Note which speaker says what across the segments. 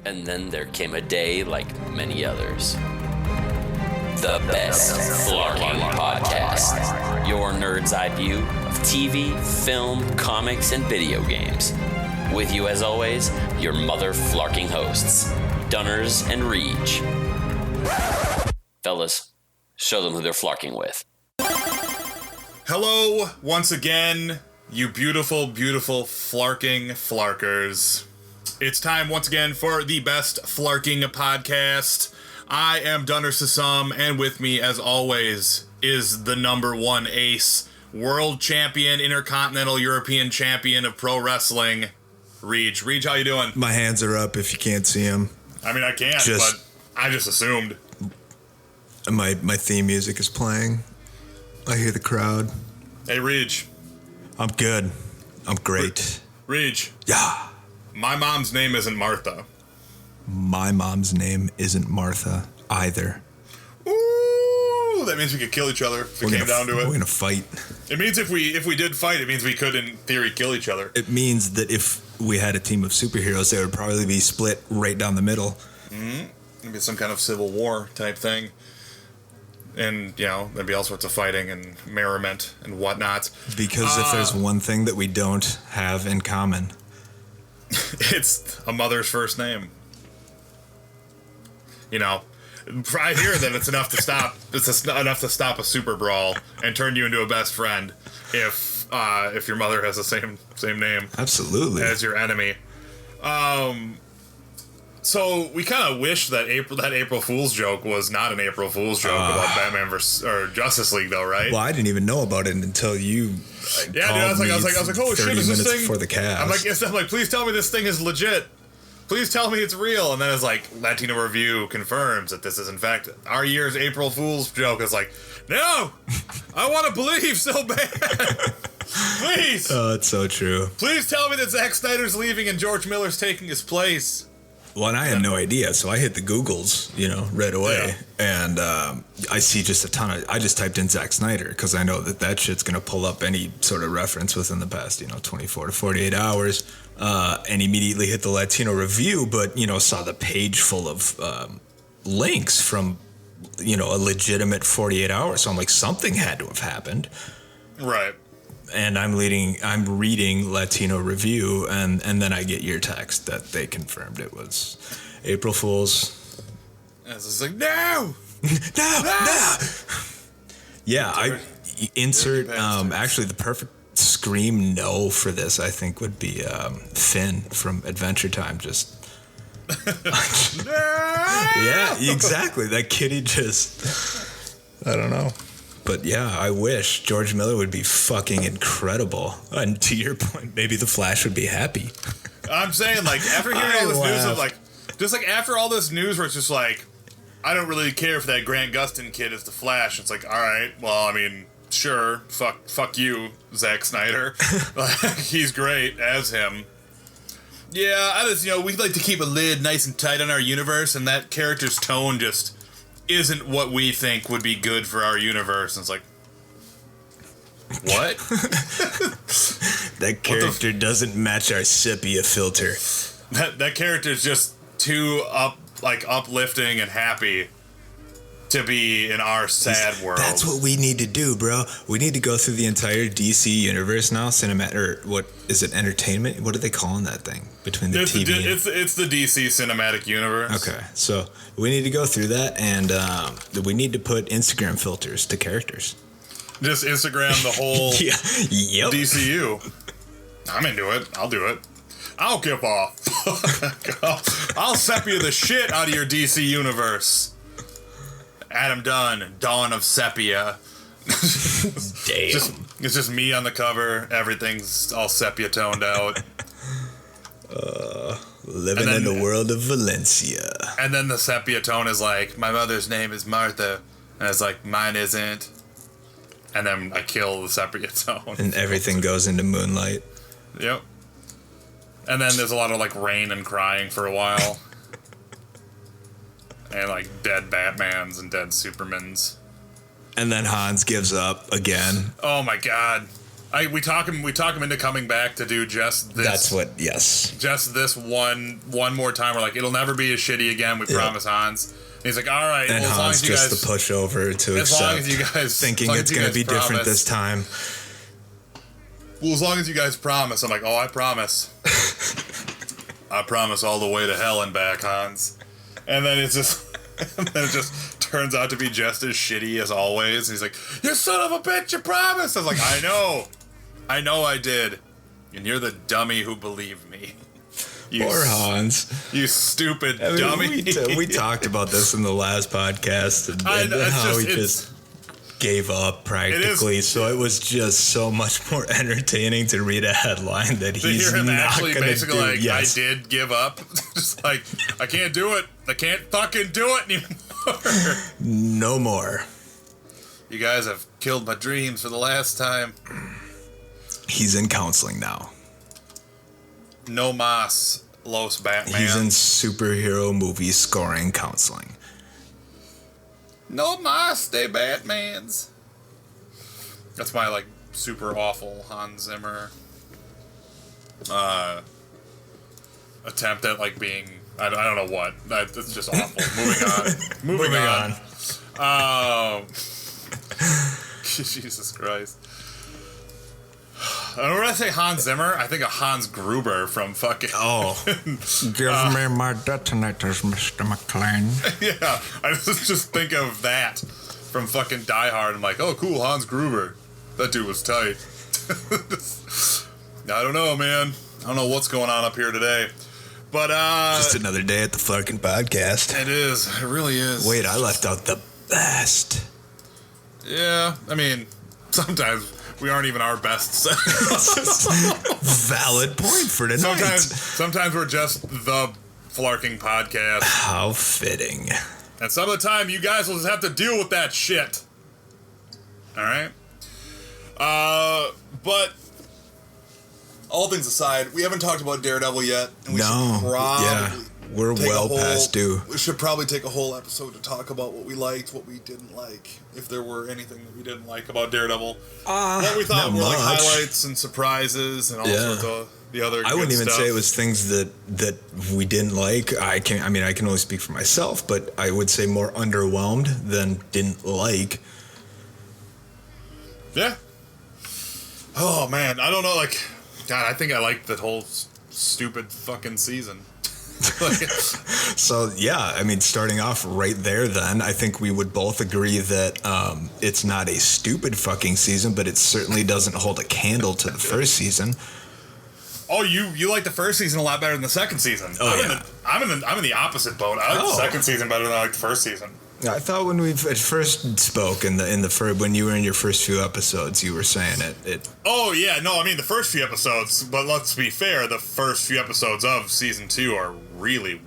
Speaker 1: And then there came a day like many others. The best Flarking podcast. Your nerd's eye view of TV, film, comics, and video games. With you as always, your mother Flarking hosts, Dunners and Reeg. Fellas, show them who they're Flarking with.
Speaker 2: Hello, once again, you beautiful, beautiful Flarking Flarkers. It's time once again for the best Flarking podcast. I am Dunner Sassam, and with me, as always, is the number one ace, world champion, intercontinental European champion of pro wrestling, Reeg. Reeg, how you doing?
Speaker 3: My hands are up if you can't see them.
Speaker 2: I mean, I can't, but I just assumed.
Speaker 3: My theme music is playing. I hear the crowd.
Speaker 2: Hey, Reeg.
Speaker 3: I'm good. I'm great.
Speaker 2: Reeg.
Speaker 3: Yeah.
Speaker 2: My mom's name isn't Martha.
Speaker 3: My mom's name isn't Martha either.
Speaker 2: Ooh, that means we could kill each other if it came down to it.
Speaker 3: We're gonna fight.
Speaker 2: It means if we did fight, it means we could, in theory, kill each other.
Speaker 3: It means that if we had a team of superheroes, they would probably be split right down the middle.
Speaker 2: Mm-hmm. It'd be some kind of civil war type thing. And, you know, there'd be all sorts of fighting and merriment and whatnot.
Speaker 3: Because if there's one thing that we don't have in common...
Speaker 2: it's a mother's first name. You know, I hear that it's enough to stop. It's enough to stop a super brawl and turn you into a best friend if your mother has the same name.
Speaker 3: Absolutely.
Speaker 2: As your enemy. So we kind of wish that April Fool's joke was not an April Fool's joke about Batman or Justice League, though, right?
Speaker 3: Well, I didn't even know about it until you.
Speaker 2: Yeah, dude, I was like, oh shit, is this thing?
Speaker 3: Before the cast.
Speaker 2: I'm like, please tell me this thing is legit. Please tell me it's real. And then it's like, Latino Review confirms that this is in fact our year's April Fool's joke. It's like, no, I want to believe so bad. Please.
Speaker 3: Oh, it's so true.
Speaker 2: Please tell me that Zack Snyder's leaving and George Miller's taking his place.
Speaker 3: Well, and I had no idea, so I hit the Googles, right away, and I see just a ton of... I just typed in Zack Snyder, because I know that shit's going to pull up any sort of reference within the past, 24 to 48 hours, and immediately hit the Latino Review, but, saw the page full of links from, a legitimate 48 hours, so I'm like, something had to have happened.
Speaker 2: Right.
Speaker 3: And I'm reading Latino Review, and then I get your text that they confirmed it was April Fool's.
Speaker 2: And it's like, no!
Speaker 3: No! Yeah, I insert, actually the perfect scream no for this, I think, would be Finn from Adventure Time, just... Yeah, exactly. That kitty just... I don't know. But yeah, I wish George Miller would be fucking incredible. And to your point, maybe the Flash would be happy.
Speaker 2: I'm saying, like, after hearing all this news of, like, just like after all this news where it's just like, I don't really care if that Grant Gustin kid is the Flash. It's like, all right, well, I mean, sure, fuck you, Zack Snyder. He's great as him. Yeah, I just, we'd like to keep a lid nice and tight on our universe, and that character's tone just isn't what we think would be good for our universe. And it's like, what?
Speaker 3: That character doesn't match our sepia filter.
Speaker 2: That character's just too uplifting and happy to be in our sad world.
Speaker 3: That's what we need to do, bro. We need to go through the entire DC universe now, or what is it, entertainment? What are they calling that thing between the TV?
Speaker 2: It's the DC cinematic universe.
Speaker 3: Okay, so we need to go through that, and we need to put Instagram filters to characters.
Speaker 2: Just Instagram the whole
Speaker 3: Yep.
Speaker 2: DCU. I'm into it. I'll do it. I'll give off. I'll sepia the shit out of your DC universe. Adam Dunn, Dawn of Sepia.
Speaker 3: Damn.
Speaker 2: It's just me on the cover. Everything's all sepia toned out.
Speaker 3: Living in the world of Valencia.
Speaker 2: And then the sepia tone is like, my mother's name is Martha. And it's like, mine isn't. And then I kill the sepia tone.
Speaker 3: And everything goes into moonlight.
Speaker 2: Yep. And then there's a lot of like rain and crying for a while. And like dead Batmans and dead Supermans.
Speaker 3: And then Hans gives up again.
Speaker 2: Oh my god. We talk him into coming back to do just this.
Speaker 3: That's what. Yes.
Speaker 2: Just this one more time. We're like, it'll never be as shitty again. We promise, Hans. And he's like, all right.
Speaker 3: And
Speaker 2: well,
Speaker 3: Hans just the pushover to accept.
Speaker 2: As long as you guys
Speaker 3: thinking it's going to be different this time.
Speaker 2: Well, as long as you guys promise. I'm like, oh, I promise. I promise all the way to hell and back, Hans. And then it just turns out to be just as shitty as always. And he's like, you son of a bitch, you promised. I was like, I know I did. And you're the dummy who believed me.
Speaker 3: Poor Hans.
Speaker 2: You stupid dummy.
Speaker 3: We talked about this in the last podcast and how he just gave up practically. So it was just so much more entertaining to read a headline that he's not going to do.
Speaker 2: Like, yes. I did give up. Just like, I can't do it. I can't fucking do it anymore.
Speaker 3: No more.
Speaker 2: You guys have killed my dreams for the last time.
Speaker 3: He's in counseling now.
Speaker 2: No mas, Los Batman.
Speaker 3: He's in superhero movie scoring counseling.
Speaker 2: No mas, de Batmans. That's my, like, super awful Hans Zimmer attempt at, like, being... I don't know what. That's just awful. Moving on. Jesus Christ. When I say Hans Zimmer, I think of Hans Gruber from fucking...
Speaker 3: Oh. Give me my detonators, Mr. McClane.
Speaker 2: Yeah, I just think of that from fucking Die Hard. I'm like, oh, cool, Hans Gruber. That dude was tight. I don't know, man. I don't know what's going on up here today. But,
Speaker 3: just another day at the Flarking podcast.
Speaker 2: It is. It really is.
Speaker 3: Wait, I left out the best.
Speaker 2: Yeah, I mean, sometimes... We aren't even our best.
Speaker 3: Valid point for tonight.
Speaker 2: Sometimes we're just the Flarking podcast.
Speaker 3: How fitting.
Speaker 2: And some of the time, you guys will just have to deal with that shit. All right? But all things aside, we haven't talked about Daredevil yet. And we should probably
Speaker 3: we're well past due.
Speaker 2: We should probably take a whole episode to talk about what we liked, what we didn't like, if there were anything that we didn't like about Daredevil. What we thought were like highlights and surprises and all sorts of the other.
Speaker 3: I wouldn't even say it was things that we didn't like. I can only speak for myself, but I would say more underwhelmed than didn't like.
Speaker 2: Yeah. Oh man, I don't know. Like, God, I think I liked the whole stupid fucking season.
Speaker 3: So yeah, I mean, starting off right there, then I think we would both agree that it's not a stupid fucking season, but it certainly doesn't hold a candle to the first season.
Speaker 2: Oh, you like the first season a lot better than the second season. I'm in the opposite boat. I like the second season better than I like the first season.
Speaker 3: I thought when we at first spoke when you were in your first few episodes, you were saying it.
Speaker 2: Oh yeah, no, I mean the first few episodes. But let's be fair, the first few episodes of season 2 are really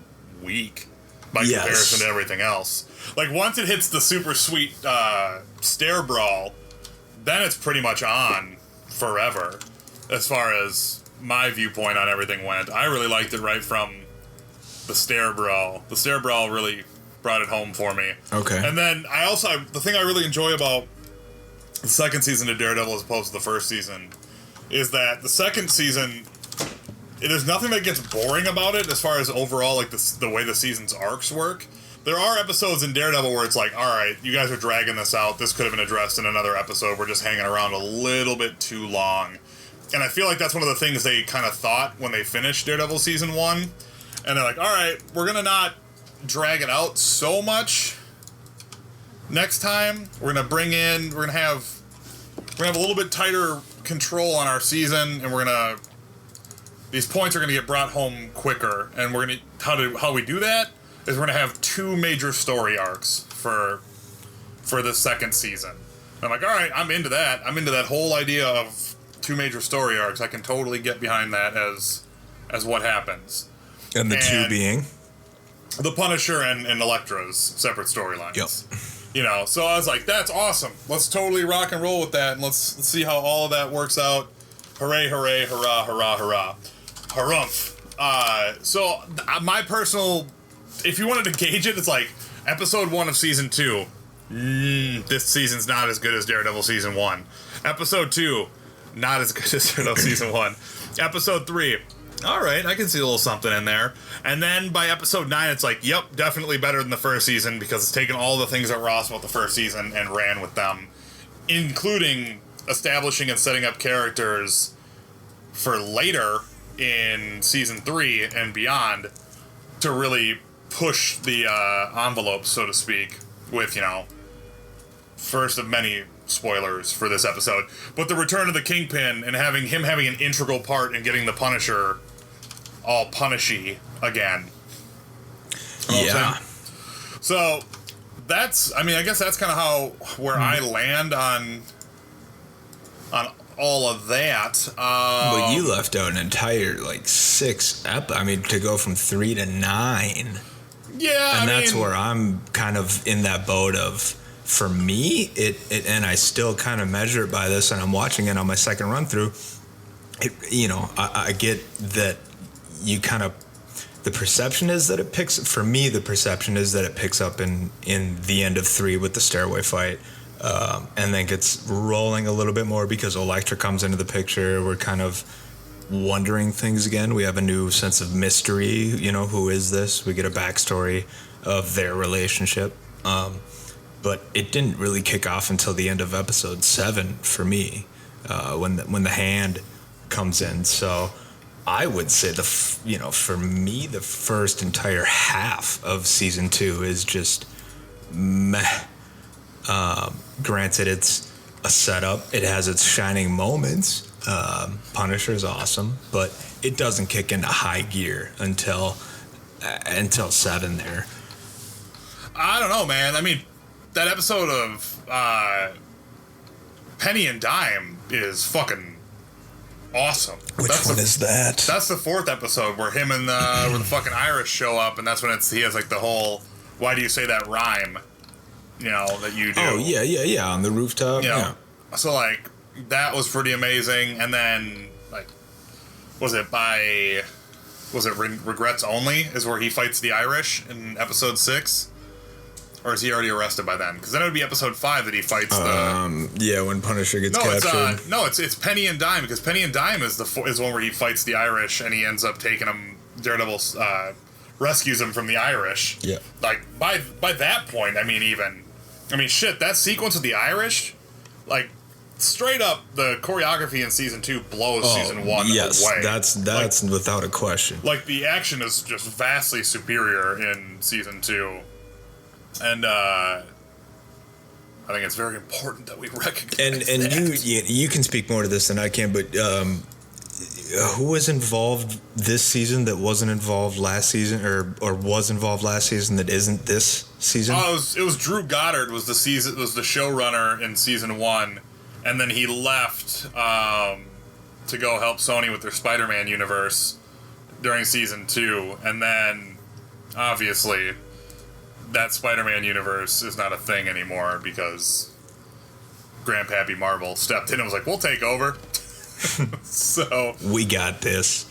Speaker 2: weak by comparison to everything else. Like once it hits the super sweet stair brawl, then it's pretty much on forever. As far as my viewpoint on everything went, I really liked it right from the stair brawl. The stair brawl really brought it home for me.
Speaker 3: Okay.
Speaker 2: And then the thing I really enjoy about the second season of Daredevil as opposed to the first season is that the second season, there's nothing that gets boring about it as far as overall like the way the season's arcs work. There are episodes in Daredevil where it's like, all right, you guys are dragging this out. This could have been addressed in another episode. We're just hanging around a little bit too long. And I feel like that's one of the things they kind of thought when they finished Daredevil season 1. And they're like, all right, we're going to not drag it out so much next time. We're gonna have a little bit tighter control on our season, and these points are gonna get brought home quicker. And we're gonna how we do that is we're gonna have 2 major story arcs for the second season. And I'm like, all right, I'm into that. I'm into that whole idea of 2 major story arcs. I can totally get behind that as what happens.
Speaker 3: And the 2 being
Speaker 2: the Punisher and Elektra's separate storylines.
Speaker 3: Yep.
Speaker 2: You know, so I was like, that's awesome. Let's totally rock and roll with that, and let's see how all of that works out. Hooray, hooray, hurrah, hurrah, hurrah. Harumph. So my personal... If you wanted to gauge it, it's like episode 1 of season 2. This season's not as good as Daredevil season 1. Episode 2. not as good as Daredevil season 1. Episode 3, all right, I can see a little something in there. And then by episode 9, it's like, yep, definitely better than the first season, because it's taken all the things that were awesome about the first season and ran with them, including establishing and setting up characters for later in season 3 and beyond to really push the envelope, so to speak, with, first of many spoilers for this episode, but the return of the Kingpin and having an integral part in getting the Punisher all punishy again.
Speaker 3: Yeah.
Speaker 2: So that's, I guess that's kind of where I land on all of that.
Speaker 3: But you left out an entire 6 to go from 3 to 9.
Speaker 2: Yeah,
Speaker 3: and that's where I'm kind of in that boat of, for me, it and I still kind of measure it by this, and I'm watching it on my second run through. I get that you kind of, the perception is that it picks up in the end of 3 with the stairway fight, and then gets rolling a little bit more because Elektra comes into the picture. We're kind of wondering things again. We have a new sense of mystery. Who is this? We get a backstory of their relationship. But it didn't really kick off until the end of episode 7 for me, when the hand comes in. So I would say for me, the first entire half of season 2 is just meh. Granted, it's a setup. It has its shining moments. Punisher is awesome, but it doesn't kick into high gear until 7 there.
Speaker 2: I don't know, man. That episode of Penny and Dime is fucking awesome.
Speaker 3: Which one is that?
Speaker 2: That's the 4th episode where him and where the fucking Irish show up, and that's when he has the whole, why do you say that rhyme, that you do.
Speaker 3: Oh, yeah, on the rooftop. Yeah.
Speaker 2: So, that was pretty amazing. And then, was it Regrets Only is where he fights the Irish in episode 6? Or is he already arrested by then? Because then it would be episode 5 that he fights
Speaker 3: when Punisher gets captured.
Speaker 2: It's Penny and Dime, because Penny and Dime is the one where he fights the Irish and he ends up taking him. Daredevil rescues him from the Irish.
Speaker 3: Yeah.
Speaker 2: By that point, that sequence with the Irish, straight up, the choreography in season 2 blows season 1
Speaker 3: yes,
Speaker 2: away.
Speaker 3: That's without a question.
Speaker 2: The action is just vastly superior in season 2. And I think it's very important that we recognize
Speaker 3: and
Speaker 2: that.
Speaker 3: you can speak more to this than I can, but who was involved this season that wasn't involved last season, or was involved last season that isn't this season?
Speaker 2: It was Drew Goddard was the showrunner in season 1, and then he left to go help Sony with their Spider-Man universe during season 2, and then obviously that Spider-Man universe is not a thing anymore because Grandpappy Marvel stepped in and was like, we'll take over. So
Speaker 3: we got this.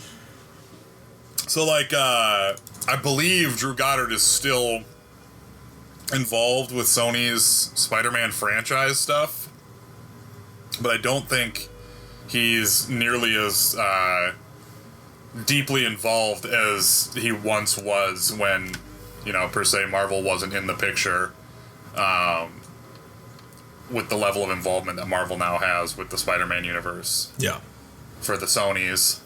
Speaker 2: So I believe Drew Goddard is still involved with Sony's Spider-Man franchise stuff, but I don't think he's nearly as deeply involved as he once was when, per se, Marvel wasn't in the picture, with the level of involvement that Marvel now has with the Spider-Man universe.
Speaker 3: Yeah.
Speaker 2: For the Sonys.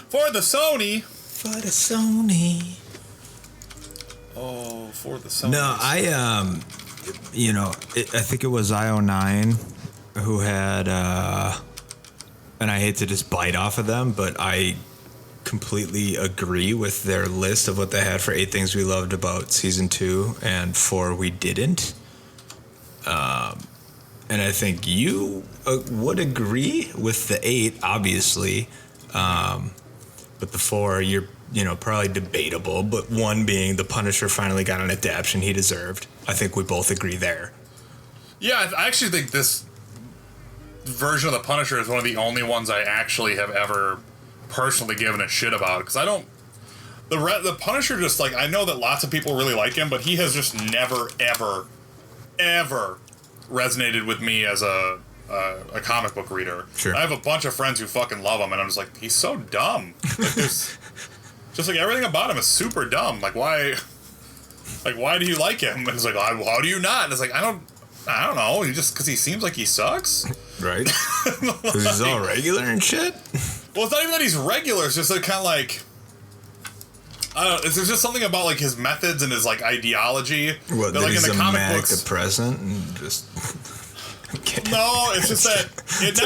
Speaker 2: For the Sony!
Speaker 3: For the Sony.
Speaker 2: Oh, for the Sony.
Speaker 3: No, I think it was IO9 who had, and I hate to just bite off of them, but I completely agree with their list of what they had for 8 things we loved about season 2 and 4 we didn't. And I think you would agree with the 8, obviously, but the 4 you're probably debatable. But 1 being the Punisher finally got an adaptation he deserved. I think we both agree there.
Speaker 2: Yeah, I actually think this version of the Punisher is one of the only ones I actually have ever personally given a shit about, because I don't. The Punisher just I know that lots of people really like him, but he has just never ever resonated with me as a a comic book reader.
Speaker 3: Sure.
Speaker 2: I have a bunch of friends who fucking love him, and I'm just like, he's so dumb. Like, there's just like everything about him is super dumb. Like, why do you like him? And it's like, how do you not? And it's like, I don't know. Just because he seems like he sucks,
Speaker 3: right? Because he's all regular and shit.
Speaker 2: Well, it's not even that he's regular. It's just like kind of like. I don't know, there's just something about like his methods and his like ideology.
Speaker 3: What, that
Speaker 2: like
Speaker 3: he's
Speaker 2: in the
Speaker 3: a
Speaker 2: comic
Speaker 3: manic
Speaker 2: books.
Speaker 3: Depressant and just.
Speaker 2: No, it's just that it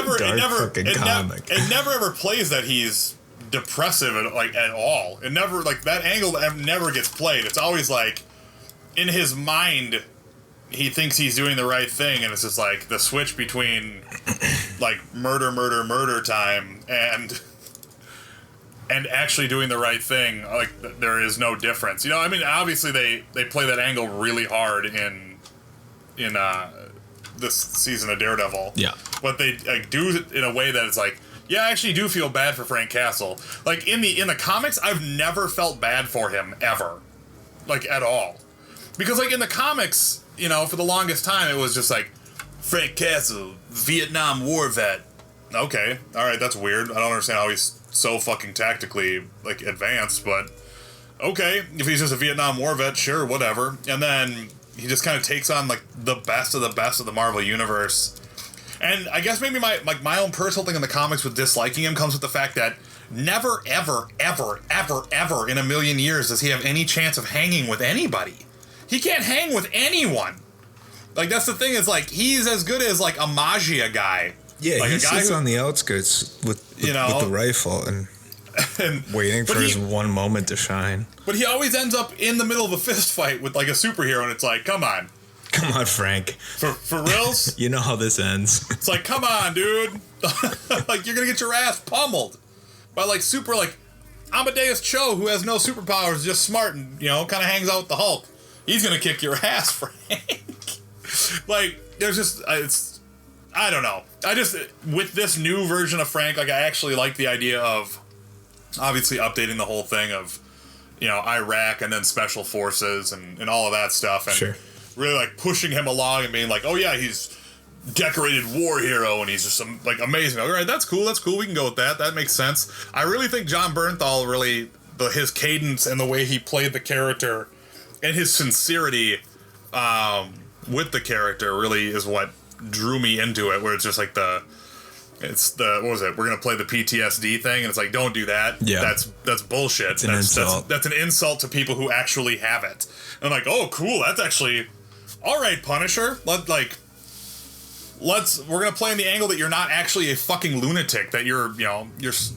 Speaker 2: never ever plays that he's depressive at all. It never like that angle never gets played. It's always like in his mind he thinks he's doing the right thing, and it's just like the switch between like murder time and actually doing the right thing, like there is no difference. You know, I mean, obviously they play that angle really hard in this season of Daredevil.
Speaker 3: Yeah.
Speaker 2: But they like do it in a way that it's like, yeah, I actually do feel bad for Frank Castle. Like in the comics, I've never felt bad for him ever, like at all, because like in the comics, you know, for the longest time it was just like Frank Castle, Vietnam War vet. Okay, all right, that's weird. I don't understand how he's so fucking tactically like advanced, but okay, if he's just a Vietnam War vet, sure, whatever. And then he just kind of takes on like the best of the Marvel universe. And I guess maybe my own personal thing in the comics with disliking him comes with the fact that never ever in a million years does he have any chance of hanging with anybody. He can't hang with anyone. Like that's the thing, is like he's as good as like a magia guy.
Speaker 3: Yeah,
Speaker 2: like
Speaker 3: he sits on the outskirts with the rifle and waiting for his one moment to shine.
Speaker 2: But he always ends up in the middle of a fist fight with like a superhero, and it's like, come on,
Speaker 3: Frank.
Speaker 2: For reals?
Speaker 3: You know how this ends.
Speaker 2: It's like, come on, dude. Like you're gonna get your ass pummeled by like super like Amadeus Cho, who has no superpowers, just smart and kind of hangs out with the Hulk. He's gonna kick your ass, Frank. Like there's just I don't know. I just, with this new version of Frank, like I actually like the idea of obviously updating the whole thing of, Iraq and then special forces and all of that stuff. And
Speaker 3: sure.
Speaker 2: Really like pushing him along and being like, oh yeah, he's decorated war hero and he's just like amazing. All right, that's cool. We can go with that. That makes sense. I really think John Bernthal really, his cadence and the way he played the character and his sincerity with the character really is what drew me into it, where it's just like what was it? We're gonna play the PTSD thing, and it's like, don't do that. Yeah, that's bullshit.
Speaker 3: It's an insult.
Speaker 2: That's an insult to people who actually have it. And I'm like, oh, cool. That's actually all right, Punisher. We're gonna play in the angle that you're not actually a fucking lunatic. That you're as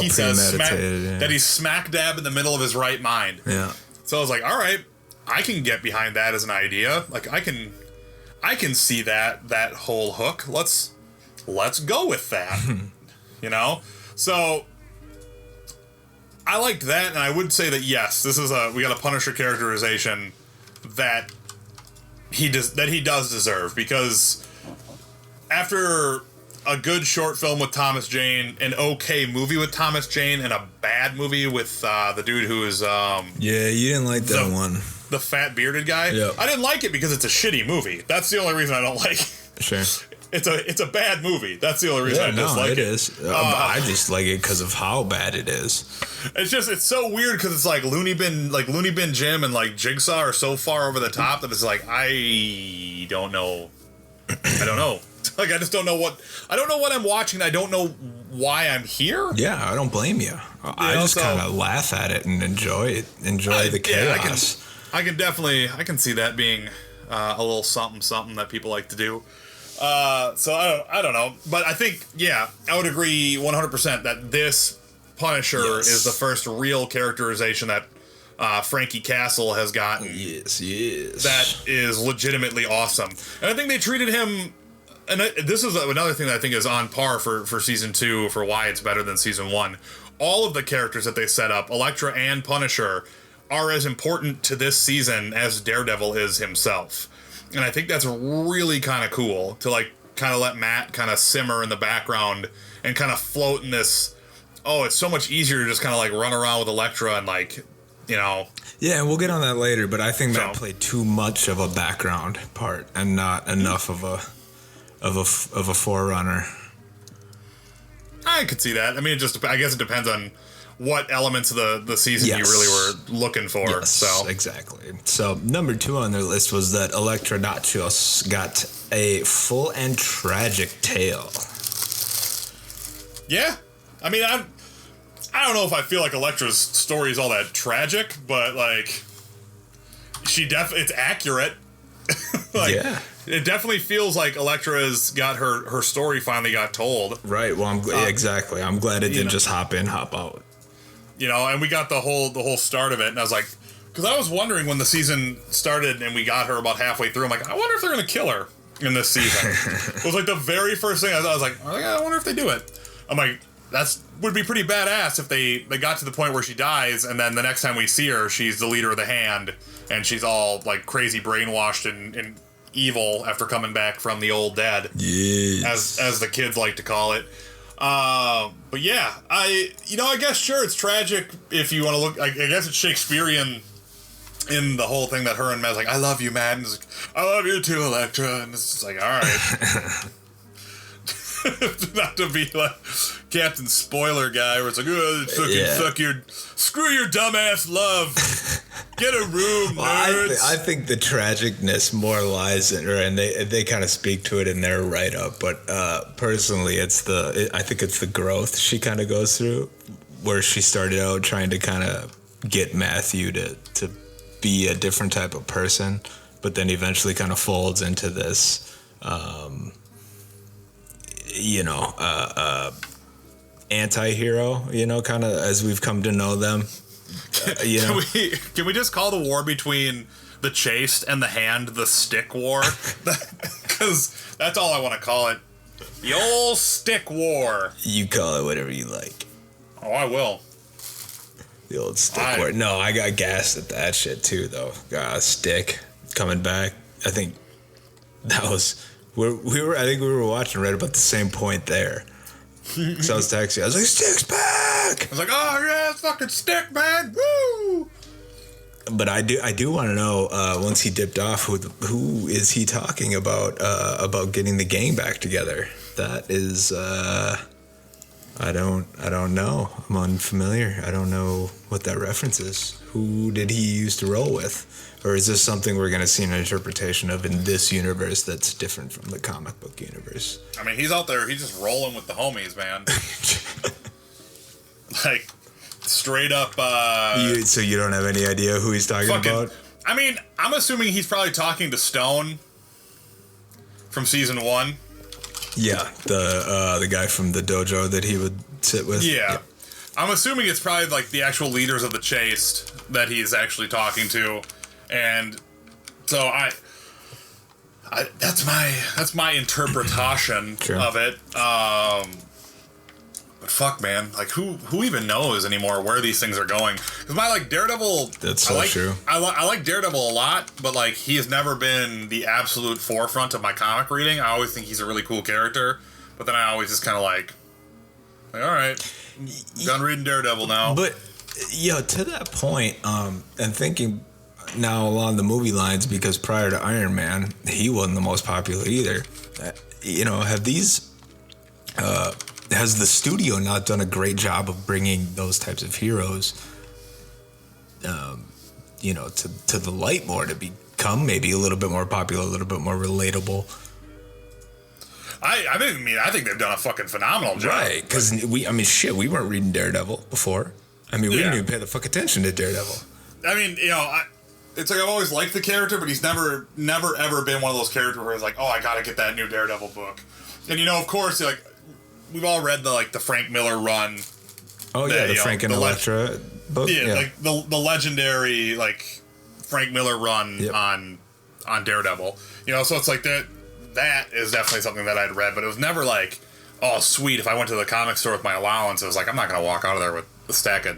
Speaker 2: he says, that he's smack dab in the middle of his right mind.
Speaker 3: Yeah. So
Speaker 2: I was like, all right, I can get behind that as an idea. Like I can see that whole hook. Let's go with that. So I liked that, and I would say that yes, we got a Punisher characterization that he does deserve, because after a good short film with Thomas Jane, an okay movie with Thomas Jane, and a bad movie with the dude who is
Speaker 3: yeah, you didn't like that one.
Speaker 2: The fat bearded guy.
Speaker 3: Yep.
Speaker 2: I didn't like it because it's a shitty movie. That's the only reason I don't like it.
Speaker 3: Sure.
Speaker 2: It's a bad movie. That's the only reason I dislike it.
Speaker 3: It is. I just like it because of how bad it is.
Speaker 2: It's so weird because it's like Looney Bin Jim and like Jigsaw are so far over the top that it's like I don't know. Like I just don't know what I'm watching. I don't know why I'm here.
Speaker 3: Yeah, I don't blame you. I just kind of laugh at it and enjoy the chaos.
Speaker 2: Yeah, I can see that being a little something that people like to do. So I don't know, but I think I would agree 100% that this Punisher is the first real characterization that Frankie Castle has gotten.
Speaker 3: Yes.
Speaker 2: That is legitimately awesome, and I think they treated him. And this is another thing that I think is on par for season 2 for why it's better than season 1. All of the characters that they set up, Elektra and Punisher, are as important to this season as Daredevil is himself. And I think that's really kind of cool to like kind of let Matt kind of simmer in the background and kind of float in this. Oh, it's so much easier to just kind of like run around with Elektra and like,
Speaker 3: Yeah, and we'll get on that later, but I think Matt played too much of a background part and not enough of a of a forerunner.
Speaker 2: I could see that. I mean, I guess it depends on what elements of the season you really were looking for.
Speaker 3: Yes,
Speaker 2: so
Speaker 3: exactly. So number 2 on their list was that Elektra Nachos got a full and tragic tale.
Speaker 2: Yeah, I mean, I don't know if I feel like Elektra's story is all that tragic, but like, it's accurate. Like, yeah. It definitely feels like Elektra's got her story finally got told.
Speaker 3: Right. Well, exactly. I'm glad it didn't just hop in, hop out.
Speaker 2: You know, and we got the whole start of it, and I was like, because I was wondering when the season started and we got her about halfway through, I'm like, I wonder if they're gonna kill her in this season. It was like the very first thing I was like, I wonder if they do it. I'm like, would be pretty badass if they got to the point where she dies, and then the next time we see her, she's the leader of the Hand, and she's all like crazy brainwashed and evil after coming back from the old dead.
Speaker 3: Yes.
Speaker 2: As the kids like to call it. But yeah, I guess sure it's tragic if you want to look. I guess it's Shakespearean in the whole thing that her and Matt's like, I love you, Matt, and it's like, I love you too, Elektra, and it's just like, all right. Not to be like Captain Spoiler guy, where it's like, screw your dumbass love, get a room, nerds.
Speaker 3: I think the tragicness more lies in her, and they kind of speak to it in their write up. But personally, I think it's the growth she kind of goes through, where she started out trying to kind of get Matthew to be a different type of person, but then eventually kind of folds into this. Anti-hero, kind of as we've come to know them.
Speaker 2: Can we just call the war between the Chaste and the Hand the Stick War? Because that's all I want to call it. The old Stick War.
Speaker 3: You call it whatever you like.
Speaker 2: Oh, I will.
Speaker 3: The old Stick War. No, I got gassed at that shit too, though. Stick coming back. I think that was... I think we were watching right about the same point there. So I was texting. I was like, Stick's back!
Speaker 2: I was like, oh yeah, fucking Stick, man! Woo!
Speaker 3: But I do want to know, once he dipped off, who is he talking about getting the gang back together? That is, I don't know. I'm unfamiliar. I don't know what that reference is. Who did he used to roll with? Or is this something we're going to see an interpretation of in this universe that's different from the comic book universe?
Speaker 2: I mean, he's out there. He's just rolling with the homies, man. Like, straight up...
Speaker 3: so you don't have any idea who he's talking about?
Speaker 2: I mean, I'm assuming he's probably talking to Stone from season 1.
Speaker 3: Yeah, the guy from the dojo that he would sit with.
Speaker 2: Yeah. I'm assuming it's probably like the actual leaders of the Chaste that he's actually talking to. And so I that's my interpretation of it. But fuck, man, like who even knows anymore where these things are going? Because my Daredevil,
Speaker 3: that's so true.
Speaker 2: I like Daredevil a lot, but like he has never been the absolute forefront of my comic reading. I always think he's a really cool character, but then I always just kind of like all right, done reading Daredevil now.
Speaker 3: But to that point, and thinking now along the movie lines, because prior to Iron Man, he wasn't the most popular either. Has the studio not done a great job of bringing those types of heroes, to the light more, to become maybe a little bit more popular, a little bit more relatable?
Speaker 2: I think they've done a fucking phenomenal job.
Speaker 3: Right, because we weren't reading Daredevil before. I mean, we didn't even pay the fuck attention to Daredevil.
Speaker 2: I mean, it's like I've always liked the character, but he's never ever been one of those characters where it's like, oh, I gotta get that new Daredevil book. And of course, like we've all read the Frank Miller run.
Speaker 3: Oh yeah, the Frank and Elektra book.
Speaker 2: Yeah, like the legendary Frank Miller run on Daredevil. So it's like that. That is definitely something that I'd read, but it was never like, oh, sweet. If I went to the comic store with my allowance, it was like, I'm not going to walk out of there with a stack of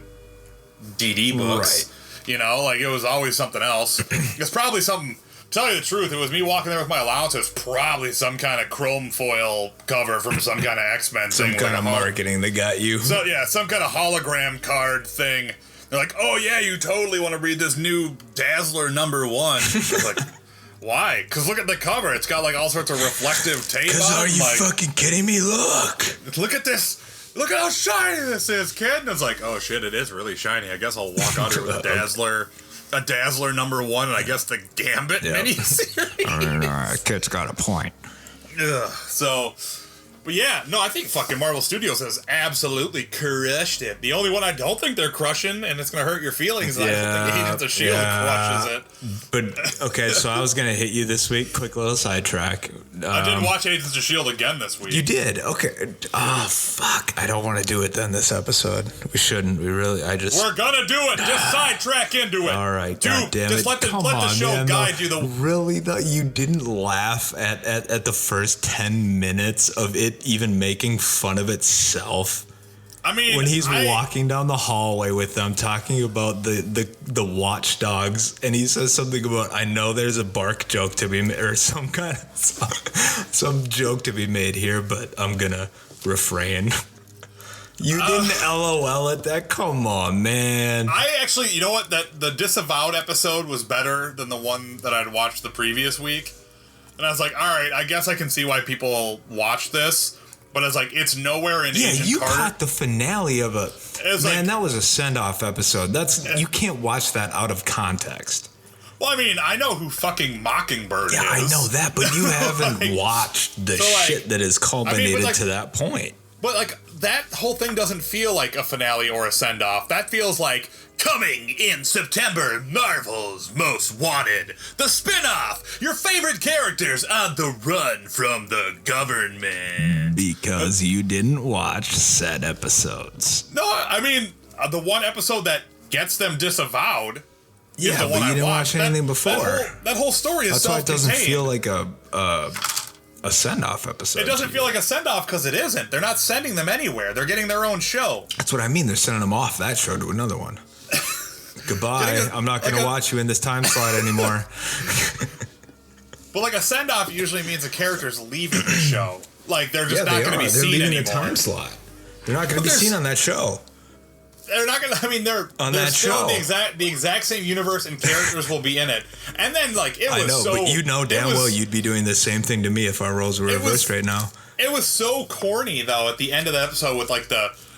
Speaker 2: DD books. Right. It was always something else. It's probably something, to tell you the truth, it was me walking there with my allowance. It was probably some kind of chrome foil cover from some kind of X-Men thing.
Speaker 3: Some kind of marketing that got you.
Speaker 2: So, yeah, some kind of hologram card thing. They're like, oh, yeah, you totally want to read this new Dazzler #1. It's like, Why? Because look at the cover. It's got like all sorts of reflective tape on it.
Speaker 3: Because are you fucking kidding me?
Speaker 2: Look at this. Look at how shiny this is, kid. And it's like, oh shit, it is really shiny. I guess I'll walk out here with a Dazzler #1, and I guess the Gambit miniseries.
Speaker 3: All right, kid's got a point.
Speaker 2: Ugh. So, but yeah, no, I think fucking Marvel Studios has absolutely crushed it. The only one I don't think they're crushing, and it's gonna hurt your feelings, I don't think Agents of S.H.I.E.L.D. crushes it.
Speaker 3: But, okay, so I was gonna hit you this week. Quick little sidetrack.
Speaker 2: I did watch Agents of S.H.I.E.L.D. again this week.
Speaker 3: You did? Okay. Oh, fuck. I don't want to do it then this episode. We shouldn't. We're gonna do it. Just sidetrack into it. All right.
Speaker 2: Dude,
Speaker 3: God damn
Speaker 2: just
Speaker 3: it.
Speaker 2: let the show guide you.
Speaker 3: Really, though? You didn't laugh at the first 10 minutes of it even making fun of itself?
Speaker 2: I mean,
Speaker 3: when he's walking down the hallway with them talking about the watchdogs, and he says something about, I know there's a bark joke to be made, or some kind of some joke to be made here, but I'm gonna refrain. You didn't LOL at that? Come on, man.
Speaker 2: I actually, you know what? That the Disavowed episode was better than the one that I'd watched the previous week, and I was like, all right, I guess I can see why people watch this. But it's like, it's nowhere in Agent
Speaker 3: you
Speaker 2: Carter.
Speaker 3: caught the finale of a... Man, that was a send-off episode. You can't watch that out of context.
Speaker 2: Well, I mean, I know who fucking Mockingbird is.
Speaker 3: Yeah, I know that, but you haven't watched the shit that has culminated to that point.
Speaker 2: But, like, that whole thing doesn't feel like a finale or a send-off. That feels like, coming in September, Marvel's Most Wanted. The spin-off! Your favorite characters on the run from the government.
Speaker 3: Because you didn't watch said episodes.
Speaker 2: No, I mean, the one episode that gets them disavowed is the one
Speaker 3: but you didn't watch anything before.
Speaker 2: That whole story is self-contained.
Speaker 3: That's why it doesn't feel like a send-off episode.
Speaker 2: It doesn't feel like a send-off because it isn't. They're not sending them anywhere. They're getting their own show.
Speaker 3: That's what I mean. They're sending them off that show to another one. Goodbye. I'm not going to watch you in this time slot anymore.
Speaker 2: But like a send-off usually means a character's leaving the show. Like they're just not going to be seen anymore. They're leaving a time slot. They're not going to be seen on that show. They're not going to. I mean, they're still in the exact same universe, and characters will be in it. And then like it was
Speaker 3: I know,
Speaker 2: so.
Speaker 3: But you know damn well you'd be doing the same thing to me if our roles were reversed right now.
Speaker 2: It was so corny though at the end of the episode with like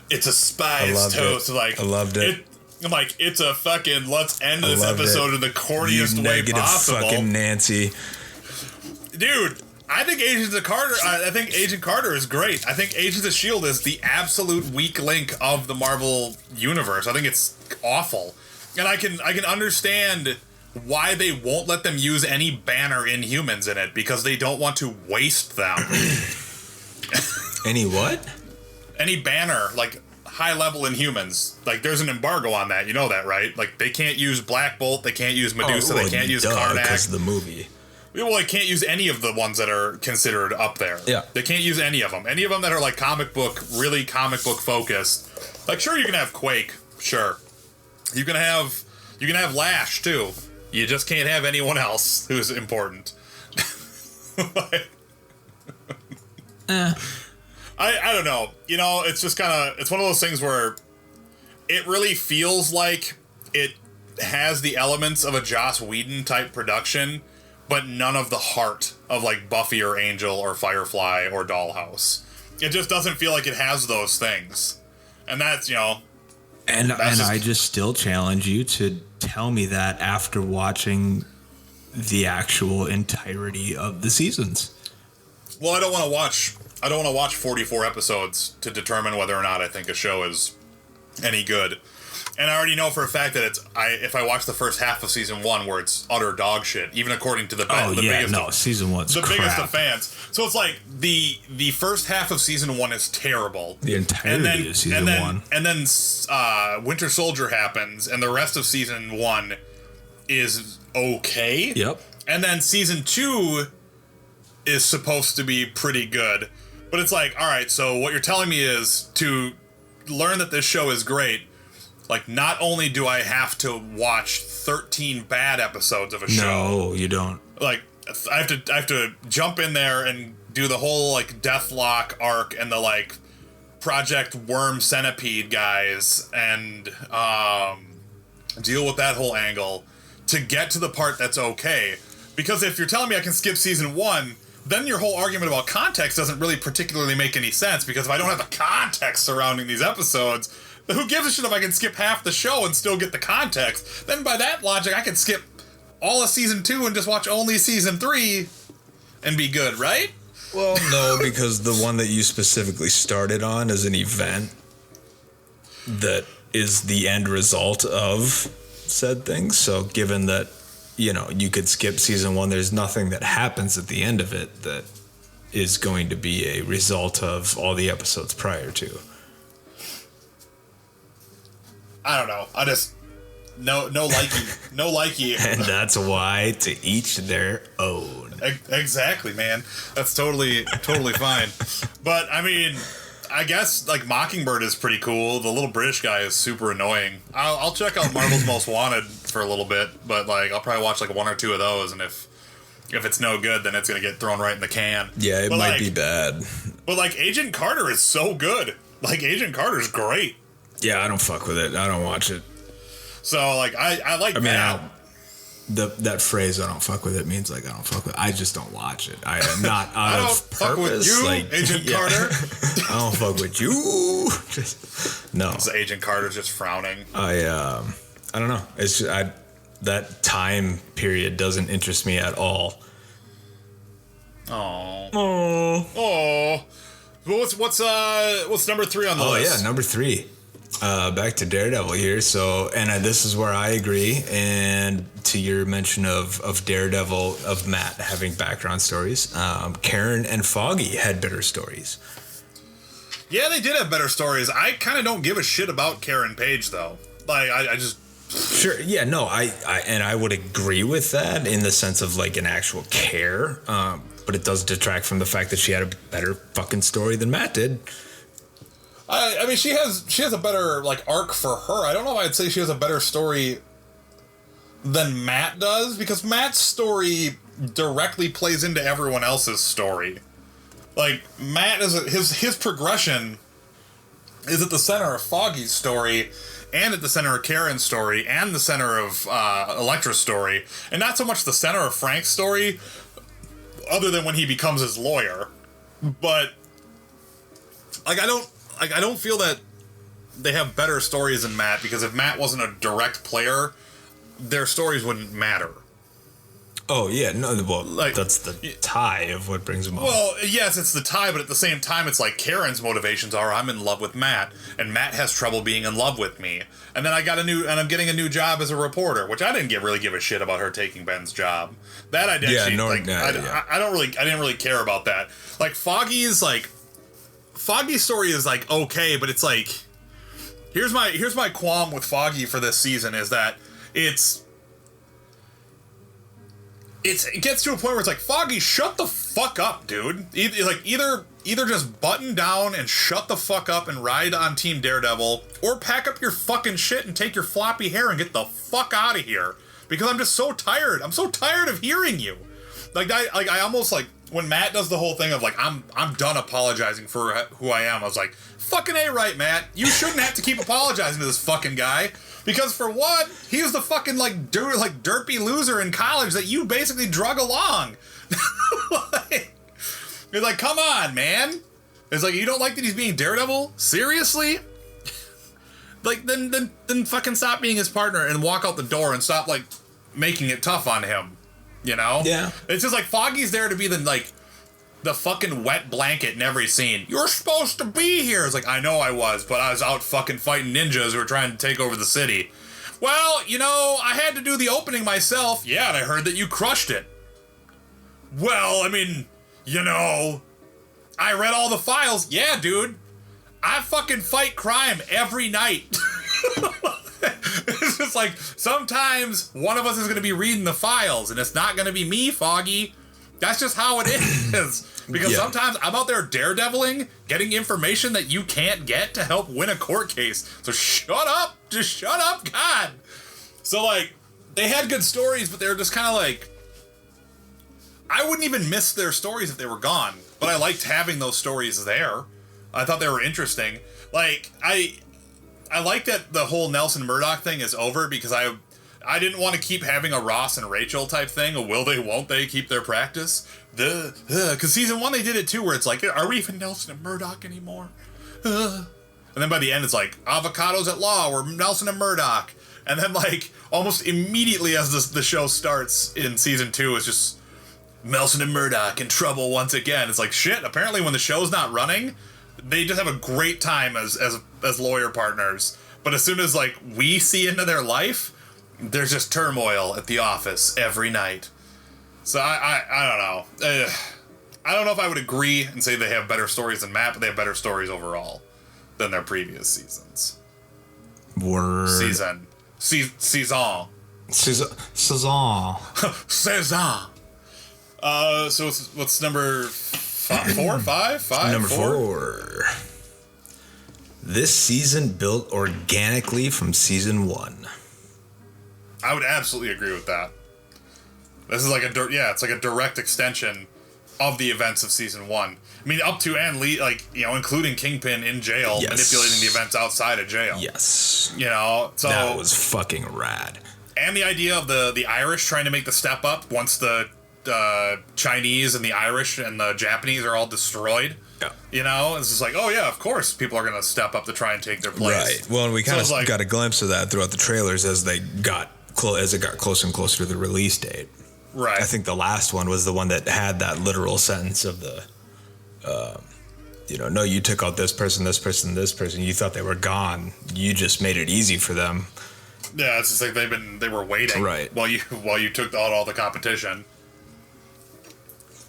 Speaker 2: it's a spy's toast. Like
Speaker 3: I loved it.
Speaker 2: I'm like, it's a fucking let's end this episode in the corniest way possible.
Speaker 3: Fucking Nancy.
Speaker 2: Dude, I think Agent Carter is great. I think Agents of S.H.I.E.L.D. is the absolute weak link of the Marvel universe. I think it's awful. And I can understand why they won't let them use any Banner Inhumans in it, because they don't want to waste them.
Speaker 3: Any what?
Speaker 2: Any Banner, like high-level Inhumans. Like, there's an embargo on that. You know that, right? Like, they can't use Black Bolt, they can't use Medusa, they can't use Karnak.
Speaker 3: Because of the movie.
Speaker 2: Well, they can't use any of the ones that are considered up there.
Speaker 3: Yeah.
Speaker 2: They can't use any of them. Any of them that are, like, really comic book focused. Like, sure, you can have Quake. Sure. You can have Lash, too. You just can't have anyone else who's important. I don't know. You know, it's just kind of... It's one of those things where it really feels like it has the elements of a Joss Whedon-type production, but none of the heart of, like, Buffy or Angel or Firefly or Dollhouse. It just doesn't feel like it has those things. And that's, you know...
Speaker 3: And I just still challenge you to tell me that after watching the actual entirety of the seasons.
Speaker 2: Well, I don't want to watch 44 episodes to determine whether or not I think a show is any good. And I already know for a fact that if I watch the first half of season 1 where it's utter dog shit, even according to
Speaker 3: season 1's
Speaker 2: the
Speaker 3: crap.
Speaker 2: biggest of fans. So it's like the first half of season 1 is terrible.
Speaker 3: The entirety of season 1.
Speaker 2: And then Winter Soldier happens, and the rest of season 1 is okay.
Speaker 3: Yep.
Speaker 2: And then season 2 is supposed to be pretty good. But it's like, all right, so what you're telling me is to learn that this show is great, like, not only do I have to watch 13 bad episodes of a show.
Speaker 3: No, you don't.
Speaker 2: Like, I have to jump in there and do the whole, like, Deathlock arc and the, like, Project Worm Centipede guys and deal with that whole angle to get to the part that's okay. Because if you're telling me I can skip season 1, then your whole argument about context doesn't really particularly make any sense, because if I don't have the context surrounding these episodes, who gives a shit if I can skip half the show and still get the context? Then by that logic, I can skip all of season 2 and just watch only season 3 and be good, right?
Speaker 3: Well, no, because the one that you specifically started on is an event that is the end result of said things. So given that, you know, you could skip season 1, there's nothing that happens at the end of it that is going to be a result of all the episodes prior to.
Speaker 2: I don't know. I just no likey.
Speaker 3: And that's why to each their own.
Speaker 2: Exactly, man. That's totally fine. But I mean, I guess like Mockingbird is pretty cool. The little British guy is super annoying. I'll check out Marvel's Most Wanted for a little bit, but like I'll probably watch like 1 or 2 of those, and if it's no good, then it's gonna get thrown right in the can.
Speaker 3: Yeah, it might be bad.
Speaker 2: But like Agent Carter is so good. Like Agent Carter's great.
Speaker 3: Yeah, I don't fuck with it. I don't watch it.
Speaker 2: So like I like that.
Speaker 3: That phrase "I don't fuck with it" means like I don't fuck with it. I just don't watch it. I am not out of purpose.
Speaker 2: Fuck with you,
Speaker 3: like
Speaker 2: Agent Carter.
Speaker 3: I don't fuck with you. No.
Speaker 2: So Agent Carter's just frowning.
Speaker 3: I don't know. It's just, that time period doesn't interest me at all.
Speaker 2: Oh. What's number 3 on the list?
Speaker 3: Oh yeah, number 3. Back to Daredevil here. So, and this is where I agree. And to your mention of Daredevil, of Matt having background stories, Karen and Foggy had better stories.
Speaker 2: Yeah, they did have better stories. I kind of don't give a shit about Karen Page, though. Like, I just...
Speaker 3: Sure, yeah, no, I would agree with that in the sense of, like, an actual care, but it does detract from the fact that she had a better fucking story than Matt did.
Speaker 2: I mean, she has a better, like, arc for her. I don't know if I'd say she has a better story than Matt does, because Matt's story directly plays into everyone else's story. Like, Matt his progression is at the center of Foggy's story, and at the center of Karen's story, and the center of Elektra's story, and not so much the center of Frank's story, other than when he becomes his lawyer. But like, I don't feel that they have better stories than Matt, because if Matt wasn't a direct player, their stories wouldn't matter.
Speaker 3: Oh, yeah, no, well,
Speaker 2: like,
Speaker 3: that's the tie of what brings them on.
Speaker 2: Well, yes, it's the tie, but at the same time, it's like Karen's motivations are, I'm in love with Matt, and Matt has trouble being in love with me. And then I'm getting a new job as a reporter, which I didn't really give a shit about her taking Ben's job. That I didn't. Yeah, I didn't really care about that. Like, Foggy's story is like okay, but it's like, here's my qualm with Foggy for this season is that it gets to a point where it's like, Foggy, shut the fuck up, dude. Either just button down and shut the fuck up and ride on Team Daredevil, or pack up your fucking shit and take your floppy hair and get the fuck out of here. Because I'm just so tired. I'm so tired of hearing you. I almost like, when Matt does the whole thing of like, I'm done apologizing for who I am, I was like, fucking A right, Matt. You shouldn't have to keep apologizing to this fucking guy. Because for one, he was the fucking derpy loser in college that you basically drug along. It's like, come on, man. It's like, you don't like that he's being Daredevil? Seriously? Like, then fucking stop being his partner and walk out the door and stop like making it tough on him. You know? Yeah. It's just like, Foggy's there to be the fucking wet blanket in every scene. You're supposed to be here. It's like, I know I was, but I was out fucking fighting ninjas who were trying to take over the city. Well, you know, I had to do the opening myself. Yeah, and I heard that you crushed it. Well, I mean, you know, I read all the files. Yeah, dude. I fucking fight crime every night. It's just like, sometimes one of us is going to be reading the files, and it's not going to be me, Foggy. That's just how it is. Because sometimes I'm out there daredeviling, getting information that you can't get to help win a court case. So shut up. Just shut up, God. So, like, they had good stories, but they were just kind of like, I wouldn't even miss their stories if they were gone. But I liked having those stories there. I thought they were interesting. Like, I like that the whole Nelson Murdoch thing is over, because I I didn't want to keep having a Ross and Rachel type thing, a will they, won't they keep their practice. Because season 1 they did it too, where it's like, are we even Nelson and Murdoch anymore? And then by the end it's like, avocados at law, we're Nelson and Murdoch. And then like, almost immediately as the show starts in season 2, it's just Nelson and Murdoch in trouble once again. It's like, shit, apparently when the show's not running, they just have a great time as lawyer partners. But as soon as like we see into their life, there's just turmoil at the office every night. So I don't know. I don't know if I would agree and say they have better stories than Matt, but they have better stories overall than their previous seasons.
Speaker 3: Word.
Speaker 2: Season.
Speaker 3: Saison.
Speaker 2: So what's number 4, 5?
Speaker 3: Number 4. This season built organically from season 1.
Speaker 2: I would absolutely agree with that. This is like it's like a direct extension of the events of season 1. I mean, up to and including Kingpin in jail,
Speaker 3: yes.
Speaker 2: Manipulating the events outside of jail.
Speaker 3: Yes.
Speaker 2: So
Speaker 3: that was fucking rad.
Speaker 2: And the idea of the Irish trying to make the step up once the Chinese and the Irish and the Japanese are all destroyed. Yeah. It's just like, oh yeah, of course people are going to step up to try and take their place.
Speaker 3: Right. Well, and we kind of got a glimpse of that throughout the trailers as they got it got closer and closer to the release date.
Speaker 2: Right.
Speaker 3: I think the last one was the one that had that literal sentence of the, no, you took out this person, this person, this person. You thought they were gone. You just made it easy for them.
Speaker 2: Yeah, it's just like they were waiting.
Speaker 3: Right.
Speaker 2: While you took out all the competition.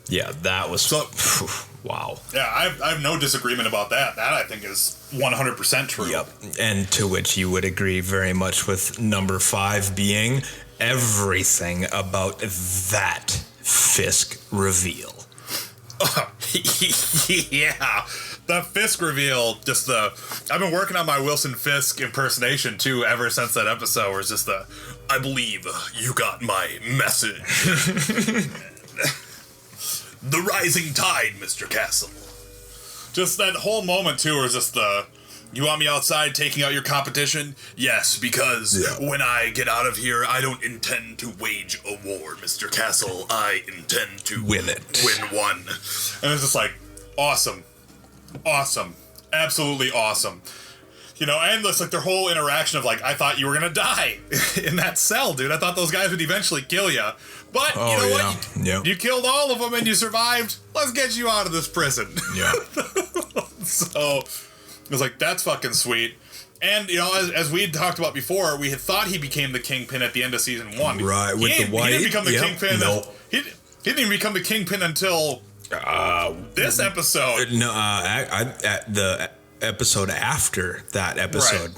Speaker 3: Yeah, that was wow.
Speaker 2: Yeah, I have no disagreement about that. That I think is 100% true.
Speaker 3: Yep. And to which you would agree very much with number 5 being everything about that Fisk reveal.
Speaker 2: Yeah. The Fisk reveal, I've been working on my Wilson Fisk impersonation too ever since that episode where it's just I believe you got my message. The rising tide, Mr. Castle. Just that whole moment too where it's just you want me outside taking out your competition? Yes, because when I get out of here, I don't intend to wage a war, Mr. Castle. I intend to
Speaker 3: win one.
Speaker 2: And it's just like, awesome. Absolutely awesome. And it's like their whole interaction of like, I thought you were going to die in that cell, dude. I thought those guys would eventually kill you. But you know what?
Speaker 3: Yep.
Speaker 2: You killed all of them and you survived. Let's get you out of this prison.
Speaker 3: Yeah.
Speaker 2: So it was like, that's fucking sweet. And, as we had talked about before, we had thought he became the Kingpin at the end of season 1.
Speaker 3: Right, with the white.
Speaker 2: He didn't become the Kingpin.
Speaker 3: No.
Speaker 2: He didn't even become the Kingpin until this episode.
Speaker 3: No, at the episode after that episode.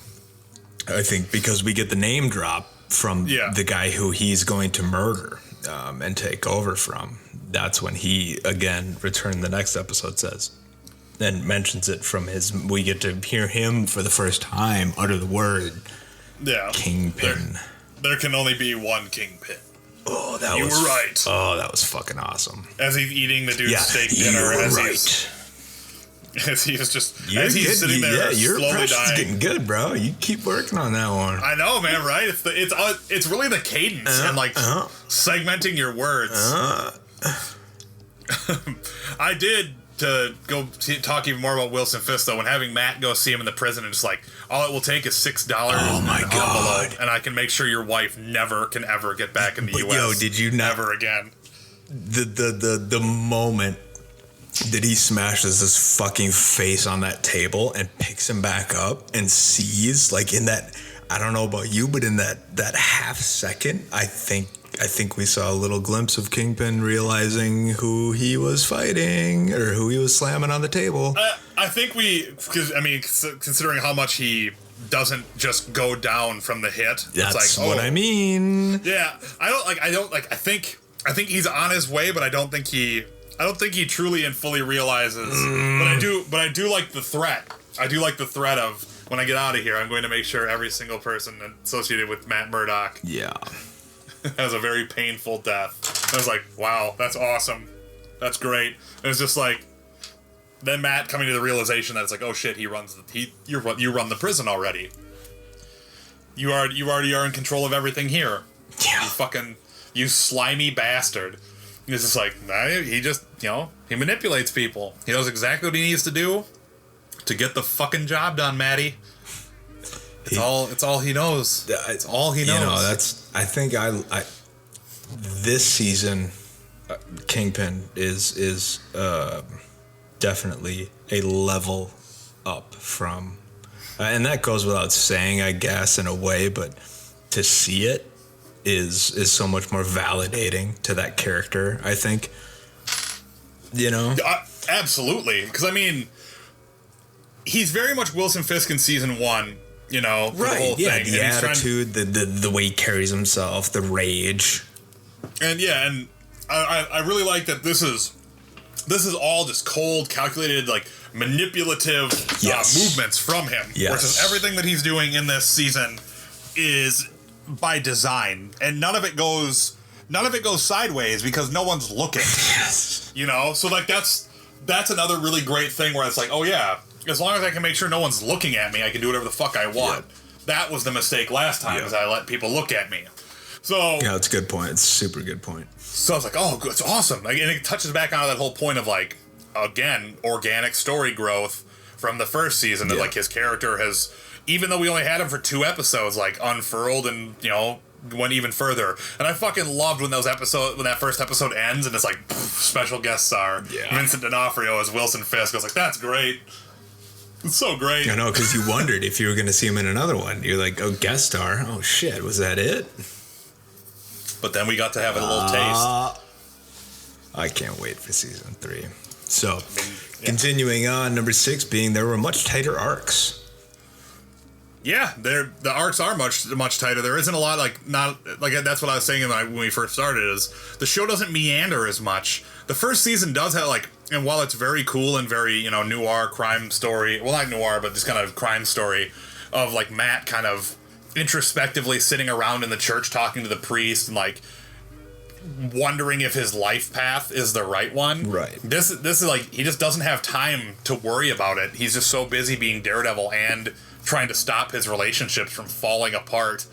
Speaker 3: Right. I think because we get the name drop from the guy who he's going to murder and take over from. That's when he, again, returned the next episode says. And mentions it from we get to hear him for the first time utter the word Kingpin.
Speaker 2: There can only be one Kingpin.
Speaker 3: Oh,
Speaker 2: you were right.
Speaker 3: Oh, that was fucking awesome.
Speaker 2: As he's eating the dude's steak dinner. As he's sitting there slowly dying.
Speaker 3: Getting good, bro. You keep working on that one.
Speaker 2: I know, man, right? It's really the cadence and segmenting your words. I did to go talk even more about Wilson Fisk, though, when having Matt go see him in the prison and just like, all it will take is $6
Speaker 3: oh my God.
Speaker 2: envelope, and I can make sure your wife never can ever get back in the U.S.
Speaker 3: Yo, did you
Speaker 2: never again?
Speaker 3: The moment that he smashes his fucking face on that table and picks him back up and sees, like, in that, I don't know about you, but in that half second, I think we saw a little glimpse of Kingpin realizing who he was fighting or who he was slamming on the table.
Speaker 2: I think considering how much he doesn't just go down from the hit.
Speaker 3: That's
Speaker 2: it's like,
Speaker 3: what I mean.
Speaker 2: Yeah, I think he's on his way, but I don't think he truly and fully realizes. But I do like the threat. I do like the threat of, when I get out of here, I'm going to make sure every single person associated with Matt Murdock has a very painful death. I was like, wow, that's awesome. That's great. And it's just like, then Matt coming to the realization that it's like, oh shit, you run the prison already. You already are in control of everything here.
Speaker 3: Yeah.
Speaker 2: You slimy bastard. And it's just like, he just, he manipulates people. He knows exactly what he needs to do to get the fucking job done, Maddie. It's all he knows. It's all he knows.
Speaker 3: I think this season, Kingpin is definitely a level up from, and that goes without saying, I guess, in a way, but to see it is so much more validating to that character, I think.
Speaker 2: Absolutely. Because, I mean, he's very much Wilson Fisk in season 1, right? The whole thing.
Speaker 3: The attitude, the way he carries himself, the rage.
Speaker 2: And I really like that this is all just cold, calculated, like, manipulative movements from him.
Speaker 3: Yes.
Speaker 2: Versus everything that he's doing in this season is by design. And none of it goes sideways because no one's looking.
Speaker 3: Yes.
Speaker 2: So like that's another really great thing where it's like, oh yeah, as long as I can make sure no one's looking at me, I can do whatever the fuck I want. Yep. That was the mistake last time, is I let people look at me. So
Speaker 3: yeah, it's a good point. It's a super good point.
Speaker 2: So I was like, oh, it's awesome. Like, and it touches back on that whole point of, like, again, organic story growth from the first season. That like his character has, even though we only had him for 2 episodes, like unfurled and went even further. And I fucking loved when that first episode ends and it's like special guest star Vincent D'Onofrio as Wilson Fisk. I was like, that's great. It's so great.
Speaker 3: I know, because you wondered if you were going to see him in another one. You're like, oh, guest star. Oh shit, was that it?
Speaker 2: But then we got to have a little taste.
Speaker 3: I can't wait for season 3. So, continuing on, number 6 being there were much tighter arcs.
Speaker 2: Yeah, the arcs are much tighter. There isn't a lot that's what I was saying when we first started. Is the show doesn't meander as much. The first season does have and while it's very cool and very noir crime story, well not noir but just kind of crime story of like Matt kind of introspectively sitting around in the church talking to the priest and like wondering if his life path is the right one.
Speaker 3: Right.
Speaker 2: This is like he just doesn't have time to worry about it. He's just so busy being Daredevil and trying to stop his relationships from falling apart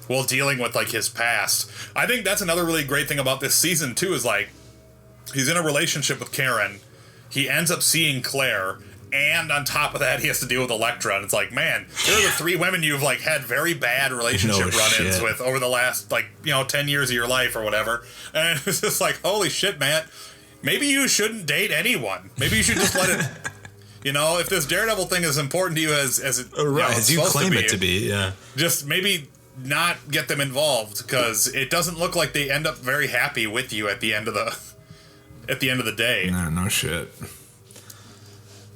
Speaker 2: while dealing with like his past. I think that's another really great thing about this season too, is like he's in a relationship with Karen. He ends up seeing Claire, and on top of that he has to deal with Elektra, and it's like, man, they're the 3 women you've like had very bad relationship run-ins with over the last 10 years of your life or whatever. And it's just like, holy shit, Matt, maybe you shouldn't date anyone. Maybe you should just let it if this Daredevil thing is important to you as
Speaker 3: you claim it to be,
Speaker 2: just maybe not get them involved, because it doesn't look like they end up very happy with you at the end of the day.
Speaker 3: No shit.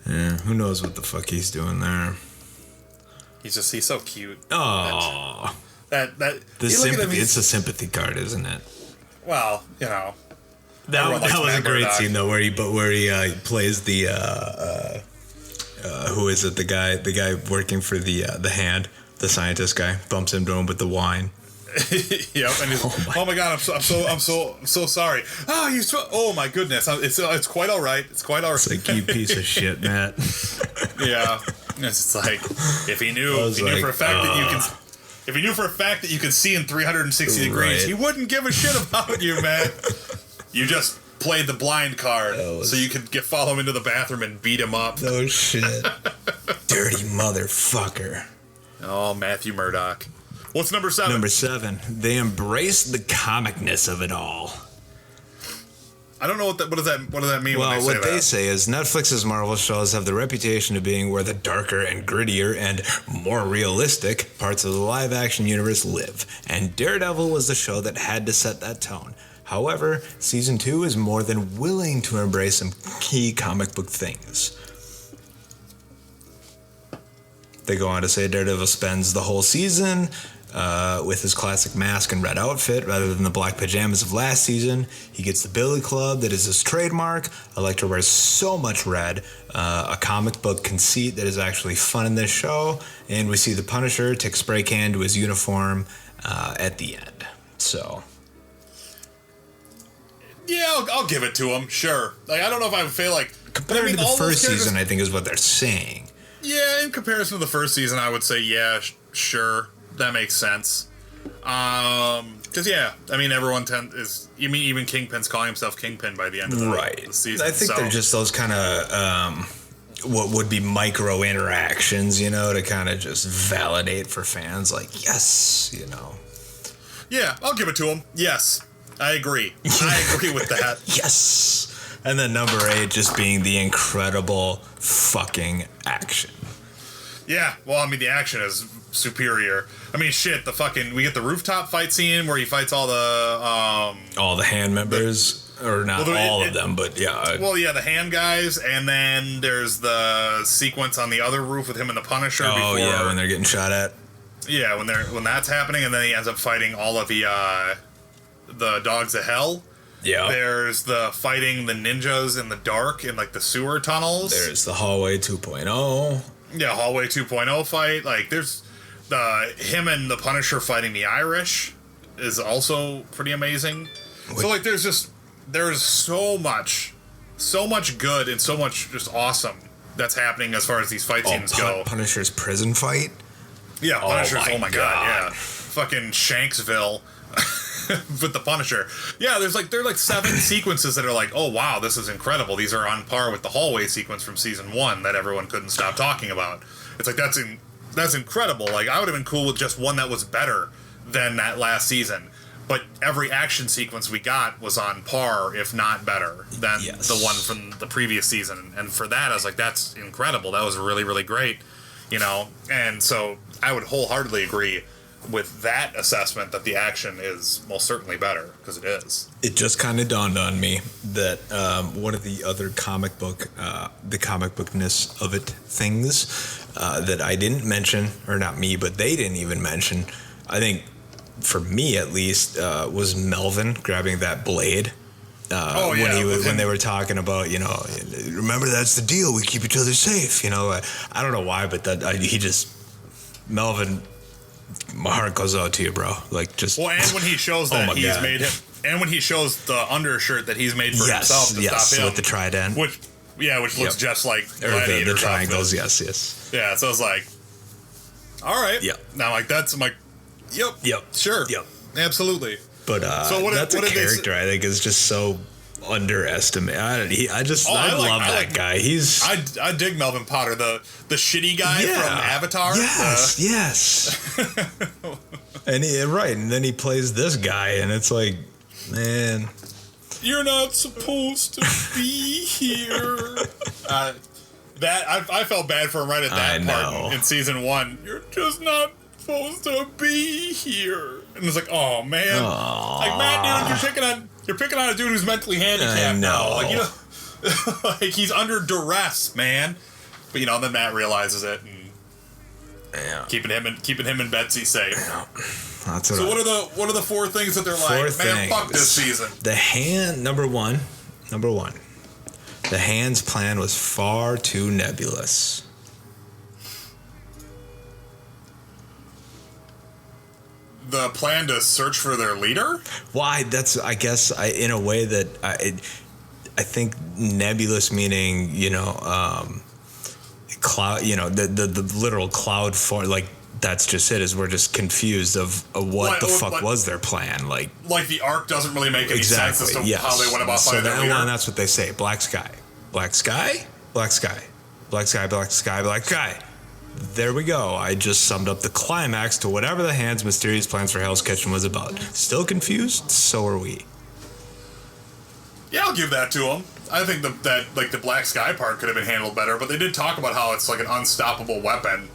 Speaker 3: Yeah, who knows what the fuck he's doing there?
Speaker 2: He's so cute.
Speaker 3: Oh, it's a sympathy card, isn't it?
Speaker 2: Well,
Speaker 3: that was a great scene though, where he plays the who is it? The guy working for the hand, the scientist guy, bumps into him with the wine.
Speaker 2: Yep, and he's, oh my god, I'm so sorry. Oh my goodness, it's quite all right. It's quite all right.
Speaker 3: It's like, you piece of shit, Matt.
Speaker 2: Yeah, it's like if he knew for a fact that you could see in 360 degrees, he wouldn't give a shit about you, Matt. You just played the blind card so you could follow him into the bathroom and beat him up.
Speaker 3: Oh shit, dirty motherfucker.
Speaker 2: Oh, Matthew Murdock. What's number 7?
Speaker 3: Number 7. They embrace the comicness of it all.
Speaker 2: I don't know what does that mean
Speaker 3: well,
Speaker 2: when they say that?
Speaker 3: What they say is Netflix's Marvel shows have the reputation of being where the darker and grittier and more realistic parts of the live-action universe live, and Daredevil was the show that had to set that tone. However, Season 2 is more than willing to embrace some key comic book things. They go on to say Daredevil spends the whole season with his classic mask and red outfit rather than the black pajamas of last season. He gets the Billy Club that is his trademark. Elektra wears so much red, a comic book conceit that is actually fun in this show. And we see the Punisher take a spray can to his uniform at the end. So...
Speaker 2: yeah, I'll give it to him, sure. Like, I don't know if I would feel like...
Speaker 3: compared to the first season, I think is what they're saying.
Speaker 2: Yeah, in comparison to the first season, I would say, yeah, sure. That makes sense. Because yeah, I mean, everyone even Kingpin's calling himself Kingpin by the end of the season.
Speaker 3: I think they're just those kind of what would be micro interactions, to kind of just validate for fans. Like, yes,
Speaker 2: Yeah, I'll give it to him. Yes, I agree. I agree with that.
Speaker 3: Yes. And then number 8 just being the incredible fucking action.
Speaker 2: Yeah, well, I mean, the action is superior. I mean, shit, we get the rooftop fight scene where he fights all the
Speaker 3: hand members, or not all of them, but yeah.
Speaker 2: Well, yeah, the hand guys, and then there's the sequence on the other roof with him and the Punisher.
Speaker 3: Oh, yeah, when they're getting shot at.
Speaker 2: Yeah, when that's happening, and then he ends up fighting all of the dogs of hell.
Speaker 3: Yeah.
Speaker 2: There's the fighting the ninjas in the dark in like the sewer tunnels.
Speaker 3: There's the hallway 2.0.
Speaker 2: Yeah, hallway 2.0 fight. Like there's him and the Punisher fighting the Irish is also pretty amazing. So like there's so much good and so much just awesome that's happening as far as these fight scenes go.
Speaker 3: Punisher's prison fight?
Speaker 2: Yeah, Punisher's, oh my god, yeah.
Speaker 3: God.
Speaker 2: Fucking Shanksville. With the Punisher. Yeah, there are like 7 sequences that are like, oh wow, this is incredible. These are on par with the hallway sequence from season 1 that everyone couldn't stop talking about. It's like, that's incredible. Like, I would have been cool with just one that was better than that last season. But every action sequence we got was on par, if not better, than the one from the previous season. And for that, I was like, that's incredible. That was really, really great. And so I would wholeheartedly agree with that assessment that the action is most certainly better, because it is.
Speaker 3: It just kind of dawned on me that one of the other comic bookness of it things that I didn't mention, or not me, but they didn't even mention, I think for me at least, was Melvin grabbing that blade. When they were talking about, remember, that's the deal, we keep each other safe, I don't know why, but Melvin, my heart goes out to you, bro. Like, just...
Speaker 2: Well, and when he shows that he's made him... And when he shows the undershirt that he's made for himself to stop him.
Speaker 3: With the trident.
Speaker 2: Which looks just like
Speaker 3: the triangles, yes.
Speaker 2: Yeah, so I was like, all right.
Speaker 3: Yeah.
Speaker 2: Now, like, I'm like, yep. Sure.
Speaker 3: Yep.
Speaker 2: Absolutely.
Speaker 3: But that's a character I think is just so underestimated. I love that guy.
Speaker 2: I dig Melvin Potter, the shitty guy from Avatar.
Speaker 3: Yes. And then he plays this guy, and it's like, man,
Speaker 2: you're not supposed to be here. I felt bad for him right at that part in season 1. You're just not supposed to be here. And it's like, oh man, like, Matt, dude, you're picking on a dude who's mentally handicapped now. Like, like, he's under duress, man. But then Matt realizes it, and keeping him and Betsy safe.
Speaker 3: Yeah.
Speaker 2: What are the 4 things that they're like, man, fuck this season?
Speaker 3: The hand, number one, the Hand's plan was far too nebulous.
Speaker 2: The plan to search for their leader?
Speaker 3: Why? That's, I guess, in a way that I think nebulous meaning, cloud, the literal cloud form, like, that's just it, is we're just confused of what the fuck was their plan. Like
Speaker 2: the arc doesn't really make any sense as to how they went about finding their leader.
Speaker 3: So that's what they say. Black sky. Black sky? Black sky. Black sky, black sky, black sky. There we go. I just summed up the climax to whatever the Hand's mysterious plans for Hell's Kitchen was about. Still confused? So are we.
Speaker 2: Yeah, I'll give that to them. I think that the black sky part could have been handled better, but they did talk about how it's like an unstoppable weapon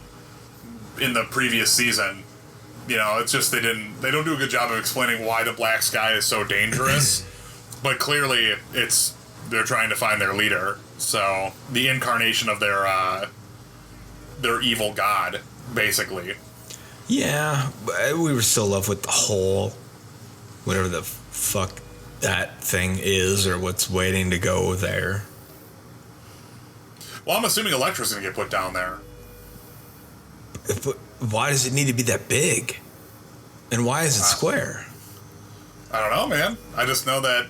Speaker 2: in the previous season. It's just they don't do a good job of explaining why the black sky is so dangerous. But clearly they're trying to find their leader. So the incarnation of their evil god, basically.
Speaker 3: Yeah, but we were still left with the whole, whatever the fuck that thing is, or what's waiting to go there.
Speaker 2: Well, I'm assuming Elektra's going to get put down there.
Speaker 3: But why does it need to be that big? And why is it square?
Speaker 2: I don't know, man. I just know that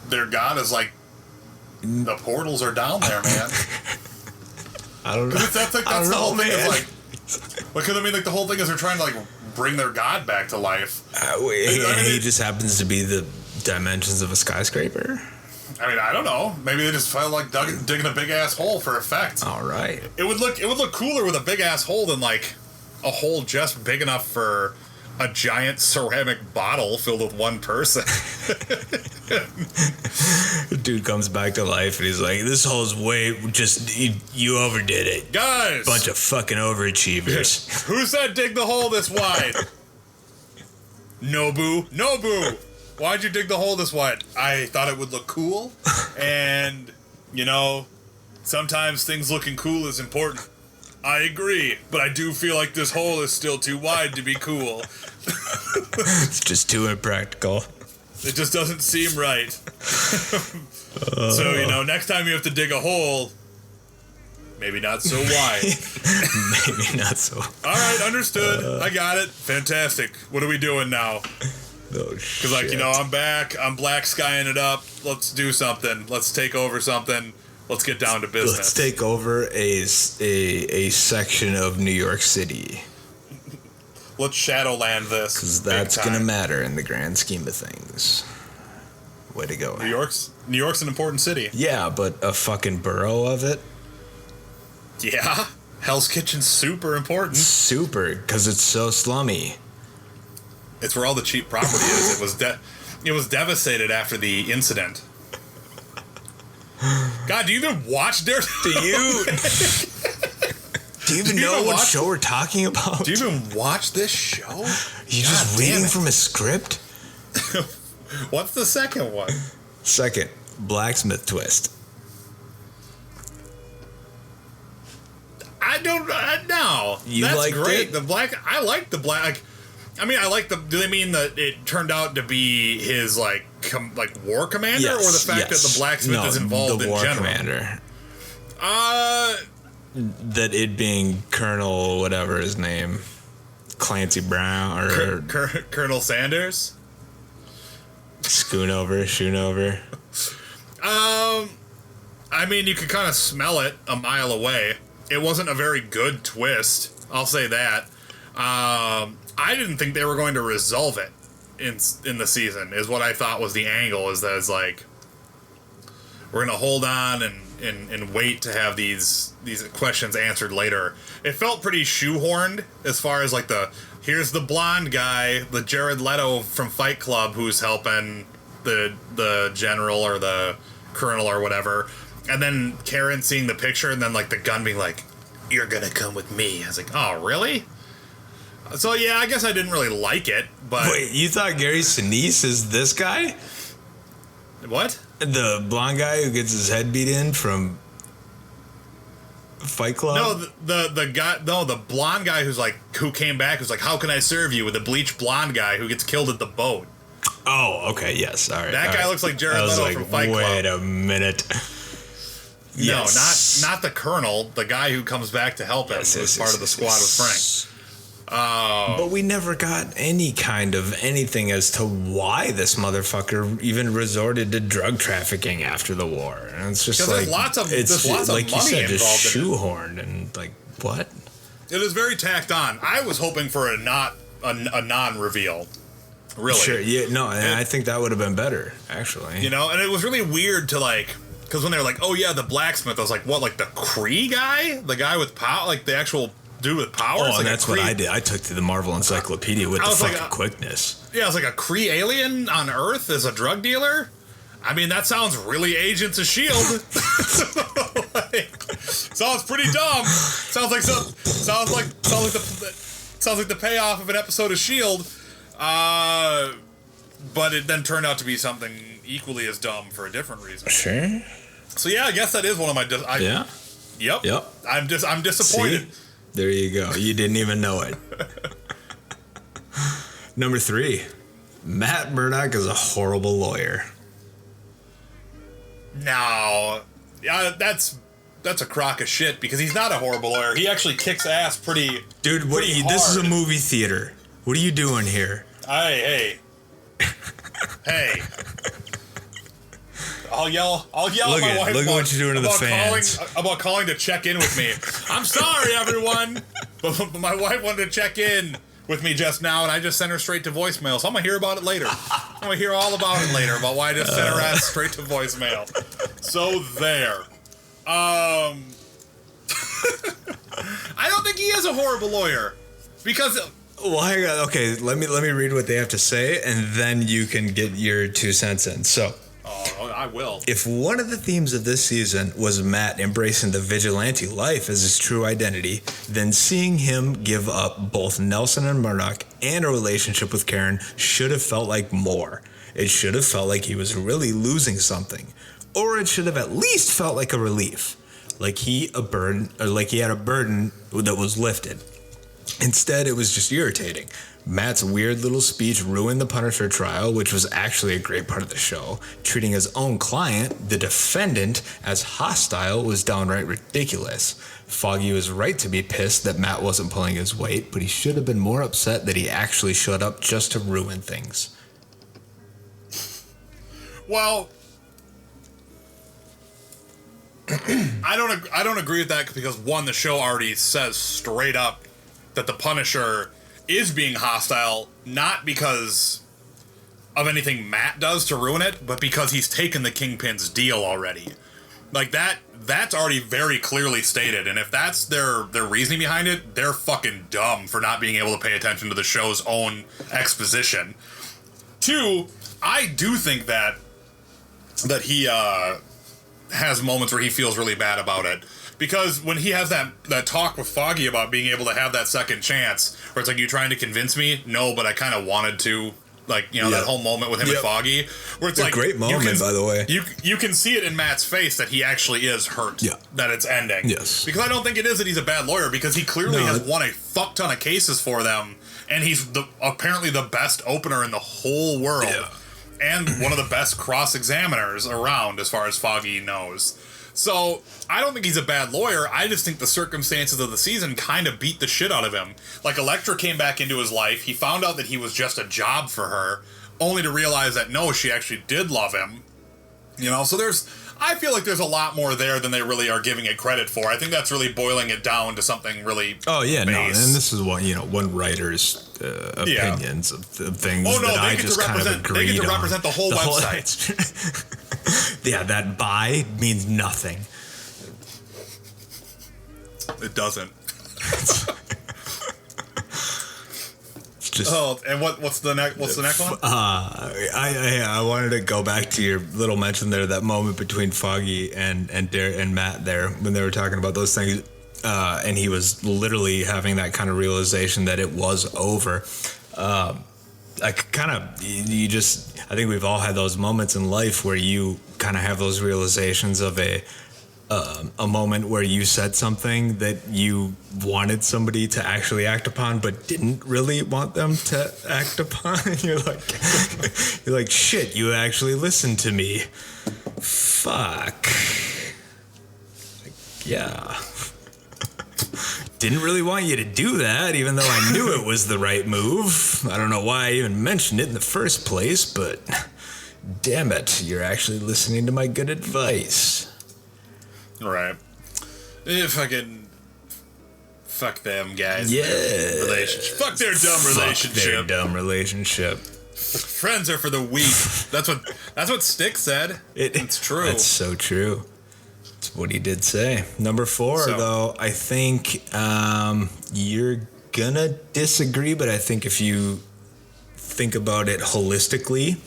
Speaker 2: their god is like, the portals are down there, man.
Speaker 3: I don't know.
Speaker 2: That's the whole thing. Is like, because I mean, like, the whole thing is they're trying to like bring their god back to life.
Speaker 3: He just happens to be the dimensions of a skyscraper.
Speaker 2: I mean, I don't know. Maybe they just felt like digging a big ass hole for effect.
Speaker 3: All right.
Speaker 2: It would look cooler with a big ass hole than like a hole just big enough for a giant ceramic bottle filled with one person.
Speaker 3: Dude comes back to life and he's like, "This hole's you overdid it,
Speaker 2: guys.
Speaker 3: Bunch of fucking overachievers."
Speaker 2: Who said dig the hole this wide? Nobu. Why'd you dig the hole this wide? I thought it would look cool, and, sometimes things looking cool is important. I agree, but I do feel like this hole is still too wide to be cool.
Speaker 3: It's just too impractical.
Speaker 2: It just doesn't seem right. So, next time you have to dig a hole, maybe not so wide.
Speaker 3: Maybe not so.
Speaker 2: All right, understood. I got it. Fantastic. What are we doing now?
Speaker 3: Oh, shit.
Speaker 2: Because, I'm back. I'm black skying it up. Let's do something. Let's take over something. Let's get down to business.
Speaker 3: Let's take over a section of New York City.
Speaker 2: Let's Shadowland this.
Speaker 3: Because that's going to matter in the grand scheme of things. Way to go.
Speaker 2: New York's an important city.
Speaker 3: Yeah, but a fucking borough of it?
Speaker 2: Yeah. Hell's Kitchen's super important.
Speaker 3: Super, because it's so slummy.
Speaker 2: It's where all the cheap property is. It was devastated after the incident. God, do you even watch Daredevil?
Speaker 3: Do you even know what show we're talking about?
Speaker 2: Do you even watch this show?
Speaker 3: You just reading from a script?
Speaker 2: What's the second one?
Speaker 3: Second, Blacksmith Twist.
Speaker 2: I don't know.
Speaker 3: You
Speaker 2: That's
Speaker 3: liked
Speaker 2: great.
Speaker 3: it?
Speaker 2: I like the black. I mean, I like the. Do they mean that it turned out to be his war commander,
Speaker 3: yes,
Speaker 2: or the fact that the blacksmith is involved
Speaker 3: the
Speaker 2: in
Speaker 3: war
Speaker 2: general?
Speaker 3: Commander. That it being Colonel whatever his name, Clancy Brown or
Speaker 2: Colonel Sanders.
Speaker 3: Schoonover.
Speaker 2: I mean, you could kind of smell it a mile away. It wasn't a very good twist. I'll say that. I didn't think they were going to resolve it in the season, is what I thought was the angle, is that it's like, we're going to hold on and wait to have these questions answered later. It felt pretty shoehorned as far as like here's the blonde guy, the Jared Leto from Fight Club who's helping the general or the colonel or whatever. And then Karen seeing the picture and then like the gun being like, "You're going to come with me." I was like, oh, really? So, yeah, I guess I didn't really like it, but...
Speaker 3: Wait, you thought Gary Sinise is this guy?
Speaker 2: What?
Speaker 3: The blonde guy who gets his head beat in from Fight Club?
Speaker 2: No, the guy... No, the blonde guy who came back, who's like, "How can I serve you?" With the bleached blonde guy who gets killed at the boat.
Speaker 3: Oh, okay, yes, all right.
Speaker 2: That guy looks like Jared Leto from Fight Club.
Speaker 3: Wait a minute.
Speaker 2: No, not the colonel, the guy who comes back to help him, who's part of the squad with Frank.
Speaker 3: But we never got any kind of anything as to why this motherfucker even resorted to drug trafficking after the war. And it's just like,
Speaker 2: there's lots of
Speaker 3: like you
Speaker 2: money
Speaker 3: said, just
Speaker 2: involved
Speaker 3: shoehorned and like, what?
Speaker 2: It is very tacked on. I was hoping for a non-reveal. Really?
Speaker 3: Sure. Yeah. No. And I think that would have been better, actually.
Speaker 2: And it was really weird to because when they were like, "Oh yeah, the blacksmith," I was like, "What? Like the Kree guy? The guy with power? Like the actual dude with powers?"
Speaker 3: Oh,
Speaker 2: like
Speaker 3: and that's what I did. I took to the Marvel Encyclopedia with the fucking quickness.
Speaker 2: Yeah, it's like a Kree alien on Earth as a drug dealer. I mean, that sounds really Agents of S.H.I.E.L.D. Sounds pretty dumb. Sounds like the payoff of an episode of S.H.I.E.L.D. But it then turned out to be something equally as dumb for a different reason.
Speaker 3: Sure.
Speaker 2: So yeah, I guess that is one of my.
Speaker 3: Yeah.
Speaker 2: Yep. I'm disappointed.
Speaker 3: See? There you go. You didn't even know it. Number 3, Matt Murdock is a horrible lawyer.
Speaker 2: No, yeah, that's a crock of shit because he's not a horrible lawyer. He actually kicks ass pretty.
Speaker 3: Dude,
Speaker 2: pretty hard.
Speaker 3: This is a movie theater. What are you doing here?
Speaker 2: Hey. I'll yell at my wife.
Speaker 3: Look at what you're doing to the fans.
Speaker 2: About calling to check in with me. I'm sorry, everyone, but my wife wanted to check in with me just now, and I just sent her straight to voicemail. So I'm gonna hear about it later. I'm gonna hear all about it later, about why I just sent her ass straight to voicemail. So there. I don't think he is a horrible lawyer, because.
Speaker 3: Well, hang on. Okay, let me read what they have to say, and then you can get your 2 cents in. So.
Speaker 2: Oh, I will.
Speaker 3: If one of the themes of this season was Matt embracing the vigilante life as his true identity, then seeing him give up both Nelson and Murdoch and a relationship with Karen should have felt like more. It should have felt like he was really losing something, or it should have at least felt like a relief, like he had a burden that was lifted. Instead, it was just irritating. Matt's weird little speech ruined the Punisher trial, which was actually a great part of the show. Treating his own client, the defendant, as hostile was downright ridiculous. Foggy was right to be pissed that Matt wasn't pulling his weight, but he should have been more upset that he actually showed up just to ruin things.
Speaker 2: Well, I don't agree with that, because one, the show already says straight up that the Punisher is being hostile, not because of anything Matt does to ruin it, but because he's taken the Kingpin's deal already. Like, that's already very clearly stated, and if that's their reasoning behind it, they're fucking dumb for not being able to pay attention to the show's own exposition. 2, I do think that he has moments where he feels really bad about it. Because when he has that talk with Foggy about being able to have that second chance, where it's like, you trying to convince me? No, but I kind of wanted to. Like, that whole moment with him and Foggy, where it's like,
Speaker 3: a great moment, by the way.
Speaker 2: You can see it in Matt's face that he actually is hurt that it's ending.
Speaker 3: Yes.
Speaker 2: Because I don't think it is that he's a bad lawyer, because he clearly has won a fuck ton of cases for them, and he's apparently the best opener in the whole world. Yeah. And one of the best cross-examiners around, as far as Foggy knows. So, I don't think he's a bad lawyer. I just think the circumstances of the season kind of beat the shit out of him. Like, Elektra came back into his life. He found out that he was just a job for her, only to realize that, no, she actually did love him. So I feel like there's a lot more there than they really are giving it credit for. I think that's really boiling it down to something really
Speaker 3: base. And this is one writer's opinions of things that I just kind of agreed on.
Speaker 2: They get to represent the whole website.
Speaker 3: Yeah, that "by" means nothing.
Speaker 2: It doesn't.
Speaker 3: It's just.
Speaker 2: Oh, and what's the next one?
Speaker 3: I wanted to go back to your little mention there, that moment between Foggy and Matt there when they were talking about those things, and he was literally having that kind of realization that it was over. I think we've all had those moments in life where you kind of have those realizations of a moment where you said something that you wanted somebody to actually act upon, but didn't really want them to act upon. You're like, shit, you actually listened to me. Fuck. Yeah. Didn't really want you to do that, even though I knew it was the right move. I don't know why I even mentioned it in the first place, but damn it, you're actually listening to my good advice.
Speaker 2: Right. Fuck them guys.
Speaker 3: Yeah.
Speaker 2: Relationship. Fuck their dumb relationship. Friends are for the weak. That's what Stick said. It's true.
Speaker 3: That's so true. That's what he did say. Number 4, though, I think you're gonna disagree, but I think if you think about it holistically,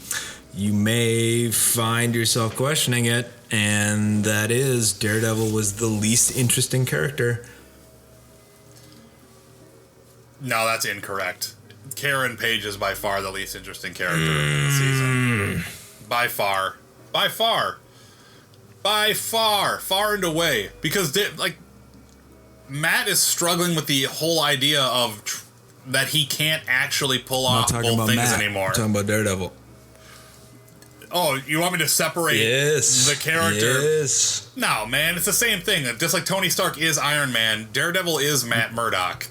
Speaker 3: you may find yourself questioning it, and that is Daredevil was the least interesting character.
Speaker 2: No, that's incorrect. Karen Page is by far the least interesting character in the season. By far. Far and away. Because, Matt is struggling with the whole idea of that he can't actually pull off both things anymore.
Speaker 3: I'm talking about Daredevil.
Speaker 2: Oh, you want me to separate the character?
Speaker 3: Yes.
Speaker 2: No, man, it's the same thing. Just like Tony Stark is Iron Man, Daredevil is Matt Murdock.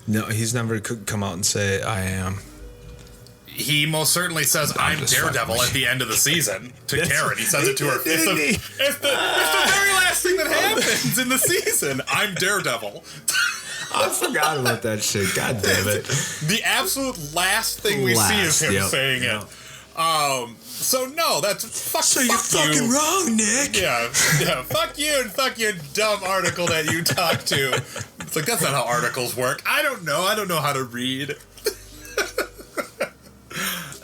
Speaker 2: No,
Speaker 3: he's never come out and say, I am.
Speaker 2: He most certainly says, I'm Daredevil at the end of the season to Karen. He says it to her. It's the very last thing that happens in the season. I'm Daredevil.
Speaker 3: I forgot about that shit. God damn it.
Speaker 2: The absolute last thing we see is him saying it. So no, that's
Speaker 3: So you're fucking wrong, Nick.
Speaker 2: Yeah, fuck you and fuck your dumb article that you talked to. It's like, that's not how articles work. I don't know how to read.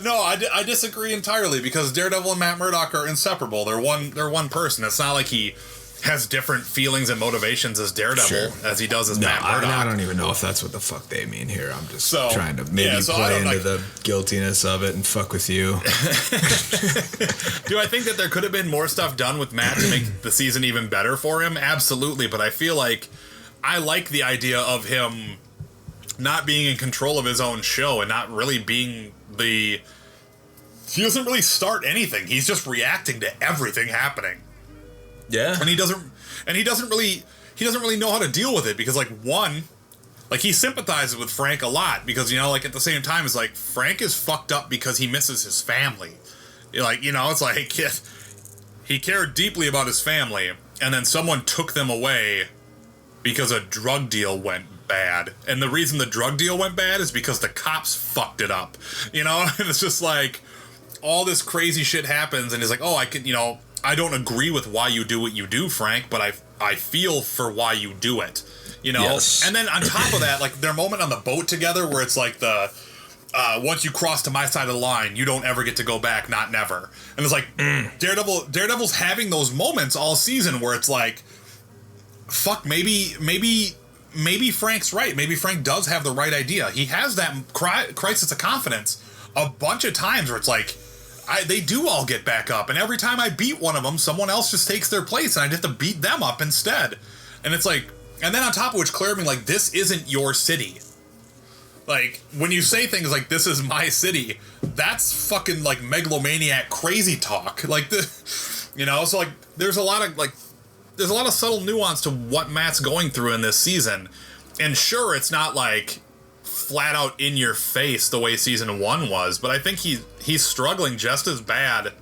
Speaker 2: No, I disagree entirely, because Daredevil and Matt Murdock are inseparable. They're one person. It's not like he has different feelings and motivations as Daredevil as he does as Matt Murdock.
Speaker 3: I don't even know if that's what the fuck they mean here. I'm just trying to maybe play into the guiltiness of it and fuck with you.
Speaker 2: Do I think that there could have been more stuff done with Matt to make the season even better for him? Absolutely, but I feel like I like the idea of him not being in control of his own show and not really being he doesn't really start anything. He's just reacting to everything happening.
Speaker 3: Yeah.
Speaker 2: And he doesn't really know how to deal with it, because he sympathizes with Frank a lot, because, at the same time, it's like, Frank is fucked up because he misses his family. It's like he cared deeply about his family, and then someone took them away because a drug deal went bad. And the reason the drug deal went bad is because the cops fucked it up. And it's just like, all this crazy shit happens, and he's like, oh, I don't agree with why you do what you do, Frank, but I feel for why you do it. Yes. And then on top of that, like, their moment on the boat together, where it's like once you cross to my side of the line, you don't ever get to go back, not never. And it's like, Daredevil's having those moments all season where it's like, fuck, maybe Frank's right. Maybe Frank does have the right idea. He has that crisis of confidence a bunch of times where it's like, they do all get back up, and every time I beat one of them, someone else just takes their place, and I have to beat them up instead. And it's like, and then on top of which, Claire being like, this isn't your city. Like, when you say things like, this is my city, that's fucking, like, megalomaniac crazy talk. Like, so, like, there's a lot of subtle nuance to what Matt's going through in this season. And sure, it's not, like, flat out in your face the way season 1 was, but I think he's struggling just as bad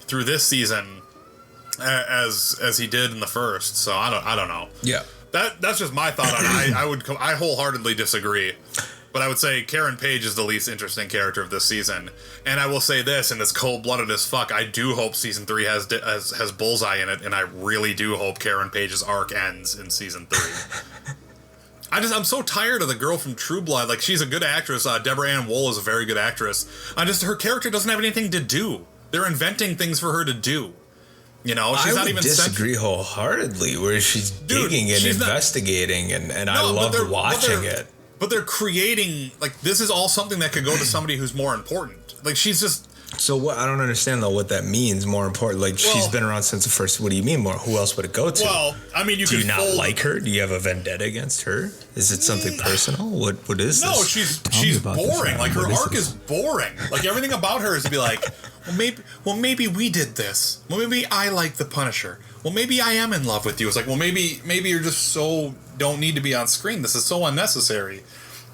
Speaker 2: through this season as he did in the first. So I don't know.
Speaker 3: Yeah,
Speaker 2: that's just my thought on it. I wholeheartedly disagree, but I would say Karen Page is the least interesting character of this season. And I will say this, and it's cold-blooded as fuck, I do hope season 3 has Bullseye in it, and I really do hope Karen Page's arc ends in season 3. I'm so tired of the girl from True Blood. Like, she's a good actress. Deborah Ann Wool is a very good actress. Her character doesn't have anything to do. They're inventing things for her to do. She's not even. I
Speaker 3: disagree wholeheartedly. Where she's digging and investigating, and I loved watching it.
Speaker 2: But they're creating, like, this is all something that could go to somebody who's more important. Like, she's just.
Speaker 3: So what? I don't understand though what that means. More important, like, she's been around since the first. What do you mean more? Who else would it go to?
Speaker 2: Well, I mean,
Speaker 3: do you not like her? Do you have a vendetta against her? Is it something personal? What is this?
Speaker 2: No, she's boring. Like, her arc is boring. Like, everything about her is to be like, well, maybe we did this. Well, maybe I like the Punisher. Well, maybe I am in love with you. It's like, well, maybe you're just so don't need to be on screen. This is so unnecessary.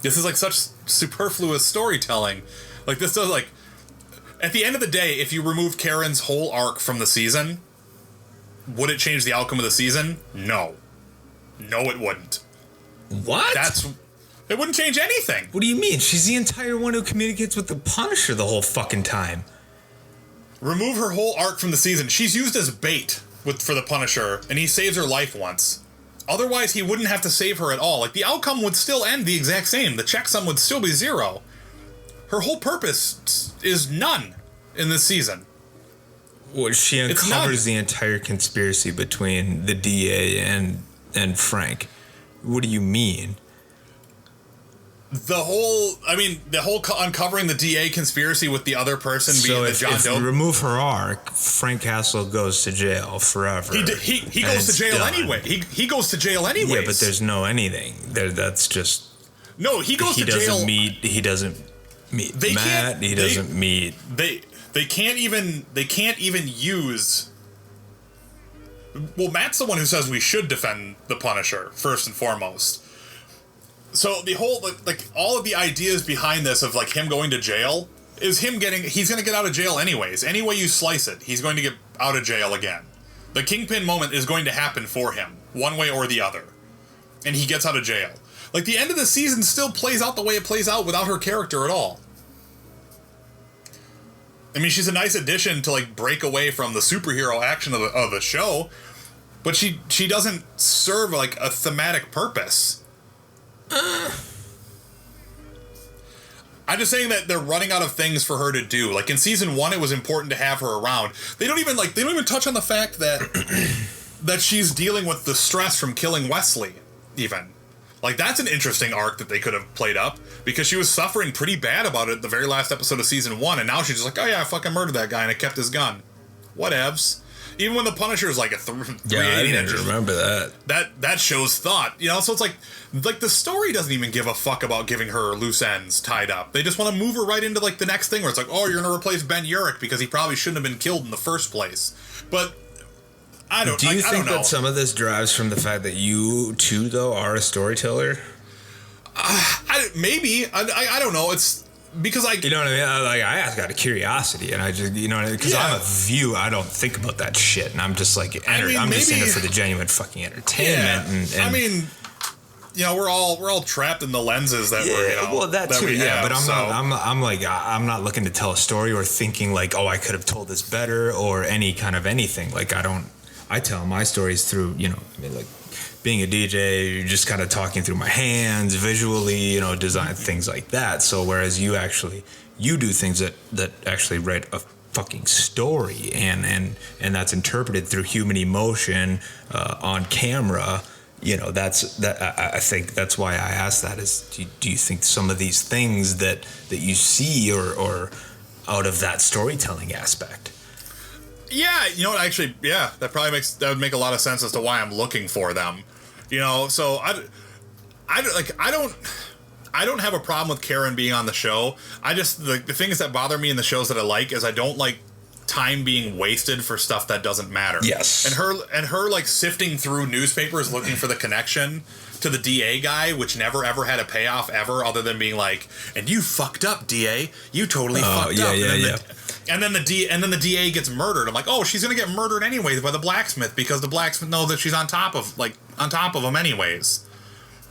Speaker 2: This is like such superfluous storytelling. Like, this does, like. At the end of the day, if you remove Karen's whole arc from the season, would it change the outcome of the season? No. No, it wouldn't.
Speaker 3: What?
Speaker 2: It wouldn't change anything.
Speaker 3: What do you mean? She's the entire one who communicates with the Punisher the whole fucking time.
Speaker 2: Remove her whole arc from the season. She's used as bait for the Punisher, and he saves her life once. Otherwise, he wouldn't have to save her at all. Like, the outcome would still end the exact same. The checksum would still be 0. Her whole purpose is none in this season.
Speaker 3: Well, she uncovers the entire conspiracy between the DA and Frank. What do you mean?
Speaker 2: The whole uncovering the DA conspiracy with the other person being the John Doe.
Speaker 3: So if you remove her arc, Frank Castle goes to jail forever.
Speaker 2: He goes to jail anyway. He goes to jail anyways.
Speaker 3: Yeah, but there's no anything there. That's just
Speaker 2: no. He goes to jail.
Speaker 3: He doesn't meet Matt. He doesn't meet.
Speaker 2: They can't even use. Well, Matt's the one who says we should defend the Punisher first and foremost. So the whole like all of the ideas behind this of like him going to jail is he's going to get out of jail anyways. Any way you slice it, he's going to get out of jail again. The Kingpin moment is going to happen for him, one way or the other. And he gets out of jail. Like, the end of the season still plays out the way it plays out without her character at all. I mean, she's a nice addition to, like, break away from the superhero action of the show, but she doesn't serve, like, a thematic purpose. I'm just saying that they're running out of things for her to do. Like, in season 1, it was important to have her around. They don't even touch on the fact that that she's dealing with the stress from killing Wesley, even. Like, that's an interesting arc that they could have played up, because she was suffering pretty bad about it the very last episode of season 1, and now she's just like, oh yeah, I fucking murdered that guy and I kept his gun. Whatevs. Even when the Punisher is like a 380,
Speaker 3: I didn't remember
Speaker 2: that shows thought, you know. So it's like the story doesn't even give a fuck about giving her loose ends tied up. They just want to move her right into like the next thing where it's like, oh, you're gonna replace Ben Urich because he probably shouldn't have been killed in the first place. But I don't.
Speaker 3: Do you think
Speaker 2: I don't know.
Speaker 3: that some of this derives from the fact that you too, though, are a storyteller?
Speaker 2: Maybe I don't know. It's because
Speaker 3: you know what I mean. Like, I ask out of curiosity, and I just, you know, because I'm a viewer, I don't think about that shit, and I'm just like, I'm just in it for the genuine fucking entertainment.
Speaker 2: And I mean, you know, we're all trapped in the lenses that we're, you know,
Speaker 3: well, that too,
Speaker 2: have,
Speaker 3: but I'm not looking to tell a story or thinking like, oh, I could have told this better or any kind of anything. Like, I tell my stories through, you know, I mean, like, being a DJ, you're just kind of talking through my hands, visually, you know, design things like that. So whereas you do things that actually write a fucking story, and that's interpreted through human emotion on camera. You know, I think that's why I asked that is, do you think some of these things that you see or out of that storytelling aspect?
Speaker 2: Yeah, you know what? Actually, yeah, that would make a lot of sense as to why I'm looking for them. You know, so I don't have a problem with Karen being on the show. I just the things that bother me in the shows that I like is I don't like time being wasted for stuff that doesn't matter.
Speaker 3: Yes.
Speaker 2: And her like sifting through newspapers looking for the connection to the DA guy, which never ever had a payoff ever, other than being like, and you fucked up, DA. You totally fucked up. And then the DA gets murdered. I'm like, oh, she's gonna get murdered anyways by the blacksmith, because the blacksmith knows that she's on top of him anyways.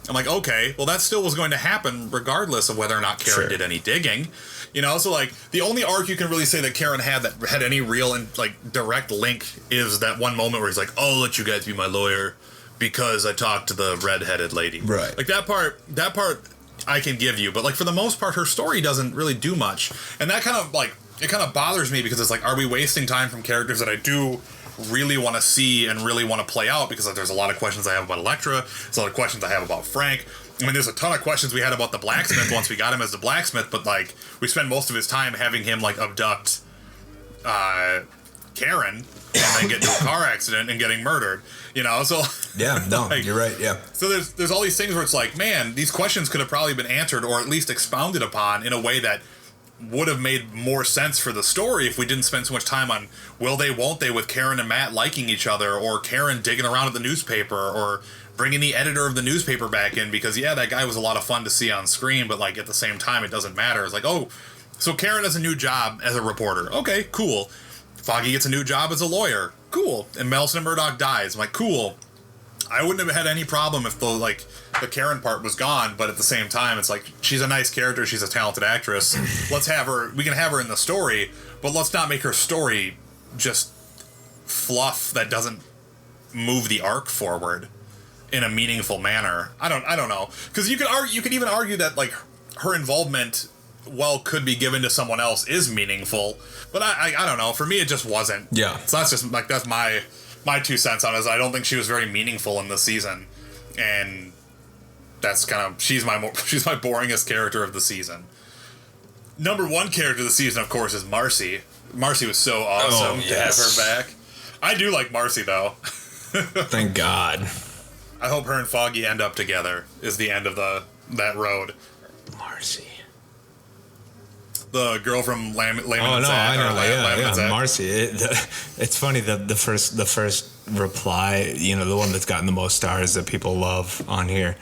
Speaker 2: I'm like, okay, well, that still was going to happen regardless of whether or not Karen did any digging. You know, so like the only arc you can really say that Karen had that had any real and like direct link is that one moment where he's like, I'll let you guys be my lawyer because I talked to the redheaded lady.
Speaker 3: Right.
Speaker 2: Like that part I can give you, but like for the most part her story doesn't really do much. And that kind of like it kind of bothers me, because it's like, are we wasting time from characters that I do really want to see and really want to play out? Because like, there's a lot of questions I have about Elektra. There's a lot of questions I have about Frank. I mean, there's a ton of questions we had about the blacksmith once we got him as the blacksmith, but like we spend most of his time having him like abduct Karen and then get into a car accident and getting murdered. You know, so
Speaker 3: yeah, no, like, you're right. Yeah.
Speaker 2: So there's all these things where it's like, man, these questions could have probably been answered or at least expounded upon in a way that would have made more sense for the story if we didn't spend so much time on will they, won't they, with Karen and Matt liking each other, or Karen digging around at the newspaper, or bringing the editor of the newspaper back in, because yeah, that guy was a lot of fun to see on screen, but like at the same time it doesn't matter. It's like, oh, so Karen has a new job as a reporter. Okay, cool. Foggy gets a new job as a lawyer. Cool. And Melson Murdoch dies. I'm like, cool. I wouldn't have had any problem if the Karen part was gone, but at the same time, it's like, she's a nice character, she's a talented actress. We can have her in the story, but let's not make her story just fluff that doesn't move the arc forward in a meaningful manner. I don't know, because you could even argue that like her involvement, could be given to someone else, is meaningful, but I don't know. For me, it just wasn't.
Speaker 3: Yeah.
Speaker 2: So that's my 2 cents on it. Is I don't think she was very meaningful in the season, and that's kind of she's my boringest character of the season. Number 1 character of the season, of course, is Marcy. Marcy was so awesome to have her back. I do like Marcy though.
Speaker 3: Thank God.
Speaker 2: I hope her and Foggy end up together. Is the end of that road.
Speaker 3: Marcy.
Speaker 2: The girl from Layman and
Speaker 3: I know.
Speaker 2: Zach.
Speaker 3: Marcy. It's funny that the first reply, you know, the one that's gotten the most stars that people love on here,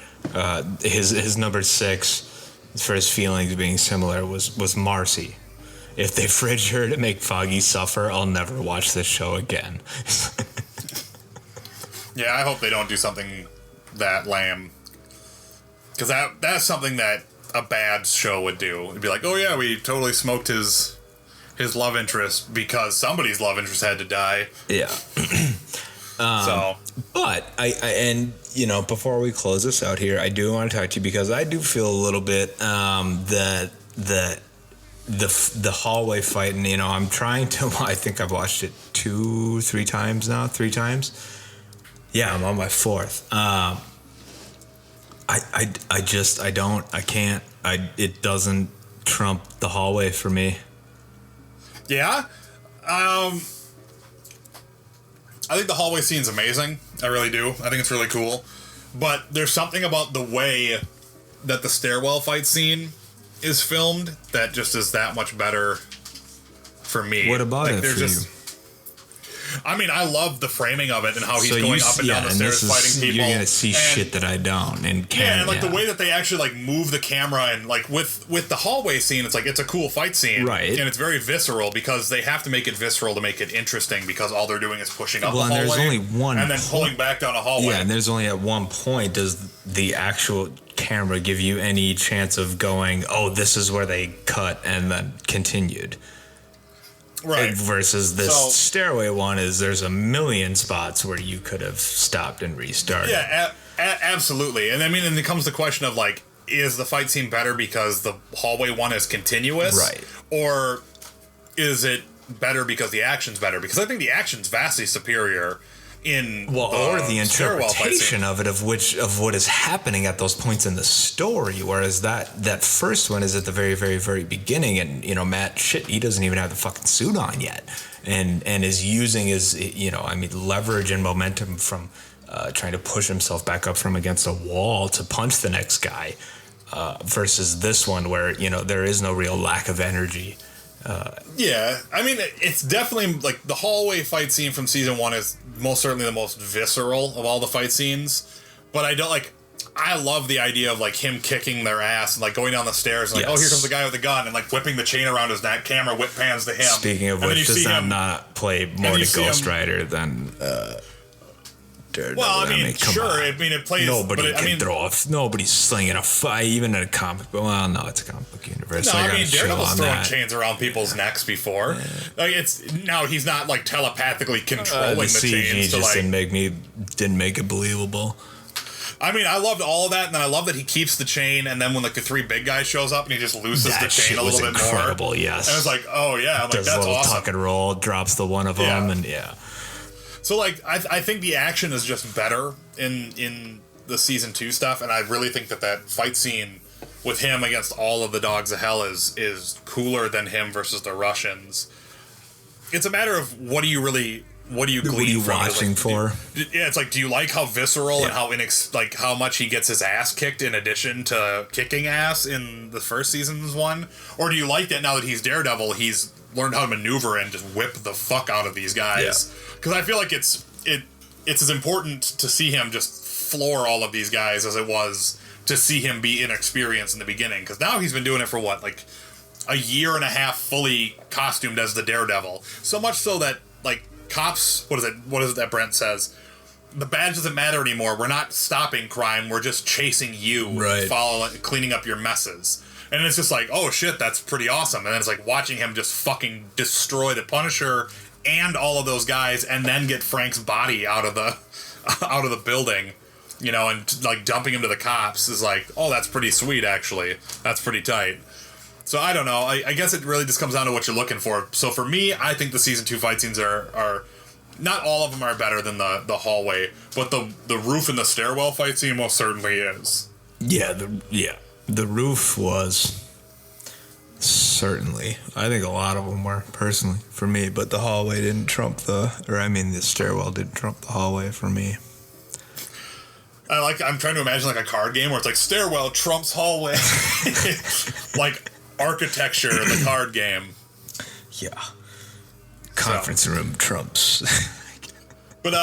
Speaker 3: his number 6 for his feelings being similar was Marcy. If they fridge her to make Foggy suffer, I'll never watch this show again.
Speaker 2: Yeah, I hope they don't do something that lame. Because that's something that a bad show would do. It'd be like, oh yeah, we totally smoked his love interest because somebody's love interest had to die.
Speaker 3: Yeah. But I before we close this out here, I do want to talk to you because I do feel a little bit that the hallway fight, and I'm trying to. I think I've watched it 3 times now. 3 times. Yeah, I'm on my 4th. It doesn't trump the hallway for me.
Speaker 2: Yeah. I think the hallway scene's amazing. I really do. I think it's really cool. But there's something about the way that the stairwell fight scene is filmed that just is that much better for me.
Speaker 3: What about it for you?
Speaker 2: I mean, I love the framing of it and how he's going up and down the stairs fighting people.
Speaker 3: You're gonna see shit that I don't. And
Speaker 2: the way that they actually move the camera and with the hallway scene, it's a cool fight scene,
Speaker 3: right?
Speaker 2: And it's very visceral because they have to make it visceral to make it interesting because all they're doing is pushing up the hallway.
Speaker 3: And there's only one,
Speaker 2: and then pulling back down a hallway.
Speaker 3: Yeah, and there's only at one point does the actual camera give you any chance of going, oh, this is where they cut and then continued.
Speaker 2: Right.
Speaker 3: Versus this stairway one there's a million spots where you could have stopped and restarted.
Speaker 2: Yeah, absolutely. And I mean, and it comes to the question of is the fight scene better because the hallway one is continuous?
Speaker 3: Right.
Speaker 2: Or is it better because the action's better? Because I think the action's vastly superior or the
Speaker 3: interpretation of it of what is happening at those points in the story, whereas that first one is at the very, very, very beginning, and Matt, he doesn't even have the fucking suit on yet, and is using his leverage and momentum from trying to push himself back up from against a wall to punch the next guy, versus this one where there is no real lack of energy.
Speaker 2: Yeah, I mean, it's definitely the hallway fight scene from season 1 is most certainly the most visceral of all the fight scenes. But I love the idea of him kicking their ass and going down the stairs and oh, here comes the guy with the gun and whipping the chain around his neck. Camera whip pans to him.
Speaker 3: Speaking of which, does that not play more to Ghost Rider than Daredevil?
Speaker 2: Well, I mean, sure. On. I mean, it plays.
Speaker 3: Nobody can throw off. Nobody's slinging a fight, even in a comic book. Well, no, it's a comic book universe.
Speaker 2: No,
Speaker 3: so
Speaker 2: I mean, Daredevil's throwing chains around people's necks before. Yeah. He's not telepathically controlling the chains.
Speaker 3: Just didn't make it believable.
Speaker 2: I mean, I loved all of that, and then I love that he keeps the chain, and then when the 3 big guys shows up, and he just looses the chain a little bit more.
Speaker 3: Incredible, yes.
Speaker 2: And I was oh yeah,
Speaker 3: does
Speaker 2: that's
Speaker 3: a little
Speaker 2: awesome.
Speaker 3: Tuck and roll, drops the one of them, and yeah.
Speaker 2: So I think the action is just better in the season 2 stuff, and I really think that fight scene with him against all of the dogs of hell is cooler than him versus the Russians. It's a matter of what do you glean from?
Speaker 3: Watching for?
Speaker 2: Yeah, it's do you like how visceral and how how much he gets his ass kicked in addition to kicking ass in the first season's one, or do you like that now that he's Daredevil, he's learned how to maneuver and just whip the fuck out of these guys? Because I feel it's as important to see him just floor all of these guys as it was to see him be inexperienced in the beginning. Because now he's been doing it for a year and a half fully costumed as the Daredevil. So much so that cops, what is it that Brent says? The badge doesn't matter anymore. We're not stopping crime. We're just chasing you,
Speaker 3: right?
Speaker 2: Cleaning up your messes. And it's just oh shit, that's pretty awesome. And then it's watching him just fucking destroy the Punisher and all of those guys, and then get Frank's body out of the building, and dumping him to the cops is oh, that's pretty sweet, actually. That's pretty tight. So I don't know. I guess it really just comes down to what you're looking for. So for me, I think the season 2 fight scenes are not all of them are better than the hallway, but the roof and the stairwell fight scene most certainly is.
Speaker 3: Yeah, the roof was certainly. I think a lot of them were, personally, for me, but the hallway didn't trump the stairwell didn't trump the hallway for me.
Speaker 2: I'm trying to imagine a card game where it's stairwell trumps hallway. Architecture in the card game.
Speaker 3: Yeah. Conference room trumps.
Speaker 2: But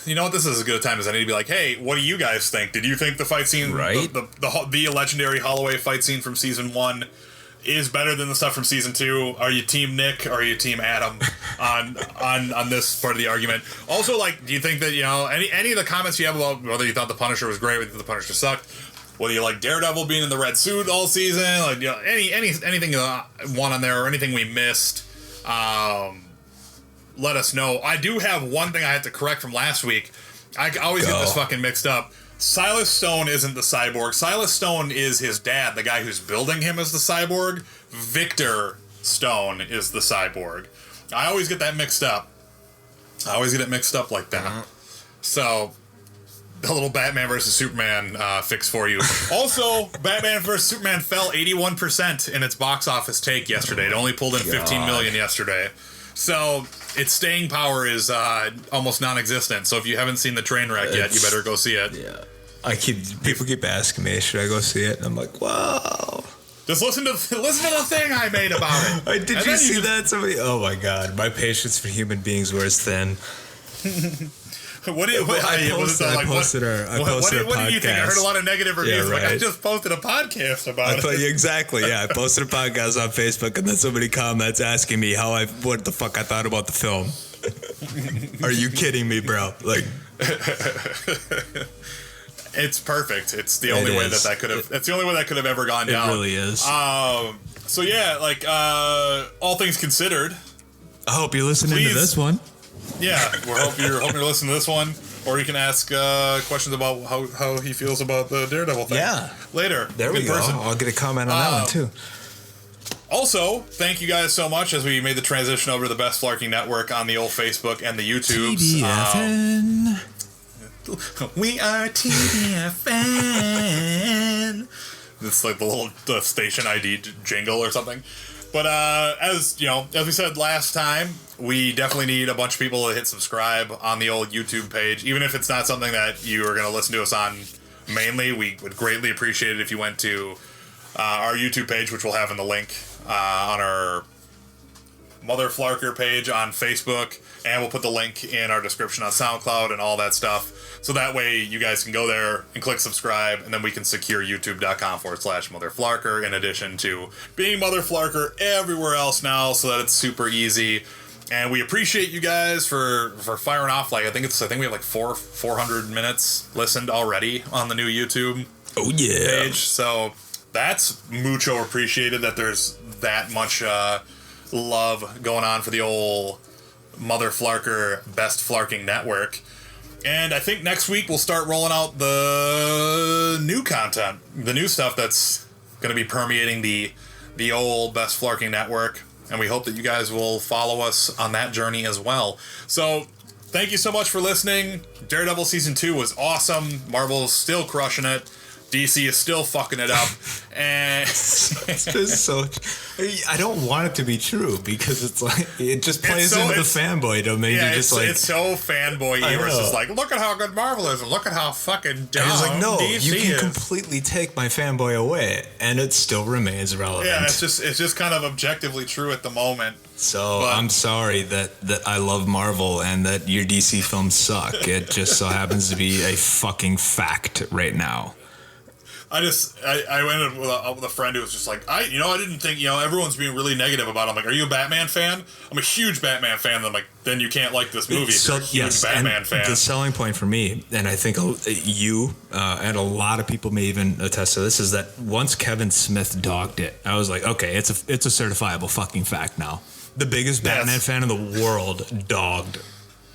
Speaker 2: you know what? This is as good a time as any to be hey, what do you guys think? Did you think the fight scene,
Speaker 3: right?
Speaker 2: The legendary hallway fight scene from season 1, is better than the stuff from season 2. Are you team Nick or are you team Adam on this part of the argument? Also, like, do you think that, you know, any of the comments you have about whether you thought the Punisher was great, whether the Punisher sucked, whether you like Daredevil being in the red suit all season, like, you know, anything you want on there or anything we missed, let us know. I do have one thing I had to correct from last week. I always get this fucking mixed up. Silas Stone isn't the cyborg. Silas Stone is his dad, the guy who's building him as the cyborg. Victor Stone is the cyborg. I always get that mixed up. I always get it mixed up like that. So, the little Batman versus Superman fix for you. Also, Batman versus Superman fell 81% in its box office take yesterday. It only pulled in 15 million yesterday. So, its staying power is almost non-existent. So if you haven't seen the train wreck yet, you better go see it.
Speaker 3: Yeah. People keep asking me, should I go see it? And I'm like, wow.
Speaker 2: Just listen to the thing I made about it.
Speaker 3: Did you see that? Somebody? Oh my God, my patience for human beings wears thin.
Speaker 2: What do you think? I heard a lot of negative reviews.
Speaker 3: Yeah, right.
Speaker 2: Like, I just posted a podcast about it.
Speaker 3: Exactly. Yeah, I posted a podcast on Facebook, and then somebody comments asking me what the fuck I thought about the film. Are you kidding me, bro? Like.
Speaker 2: It's perfect. It's the only way that could have. It's the only way that could have ever gone down.
Speaker 3: It really is.
Speaker 2: So yeah, like all things considered.
Speaker 3: I hope you're listening to this one.
Speaker 2: Yeah, we're hoping you're listening to this one, or you can ask questions about how he feels about the Daredevil thing.
Speaker 3: Yeah.
Speaker 2: Later.
Speaker 3: There we go. I'll get a comment on that one too.
Speaker 2: Also, thank you guys so much as we made the transition over to the Best Flarking Network on the old Facebook and the YouTubes.
Speaker 3: TBFN.
Speaker 2: We are TBFN. It's like the station ID jingle or something. But as we said last time, we definitely need a bunch of people to hit subscribe on the old YouTube page. Even if it's not something that you are going to listen to us on mainly, we would greatly appreciate it if you went to our YouTube page, which we'll have in the link on our Mother Flarker page on Facebook, and we'll put the link in our description on SoundCloud and all that stuff. So that way you guys can go there and click subscribe, and then we can secure youtube.com/Mother Flarker, in addition to being Mother Flarker everywhere else now, so that it's super easy. And we appreciate you guys for firing off. Like I think we have like 400 minutes listened already on the new YouTube page. So that's mucho appreciated that there's that much love going on for the old Mother Flarker Best Flarking Network. And I think next week we'll start rolling out the new content, the new stuff that's going to be permeating the old Best Flarking Network. And we hope that you guys will follow us on that journey as well. So thank you so much for listening. Daredevil Season 2 was awesome. Marvel's still crushing it. DC is still fucking it up, and
Speaker 3: it's just so. I don't want it to be true because it's like it just plays into the fanboy domain.
Speaker 2: Yeah,
Speaker 3: it's
Speaker 2: so fanboy. It's just like, look at how good Marvel is, and look at how fucking dumb
Speaker 3: it's like, no,
Speaker 2: DC
Speaker 3: you can
Speaker 2: is.
Speaker 3: completely take my fanboy away, and it still remains relevant.
Speaker 2: Yeah, it's just kind of objectively true at the moment.
Speaker 3: So I'm sorry that I love Marvel and that your DC films suck. It just so happens to be a fucking fact right now.
Speaker 2: I went with a friend who was just like, I didn't think, everyone's being really negative about it. I'm like, are you a Batman fan? I'm a huge Batman fan. And I'm like, then you can't like this movie if you're a huge Batman fan.
Speaker 3: The selling point for me, and I think you and a lot of people may even attest to this, is that once Kevin Smith dogged it, I was like, okay, it's a certifiable fucking fact now. The biggest Batman fan in the world dogged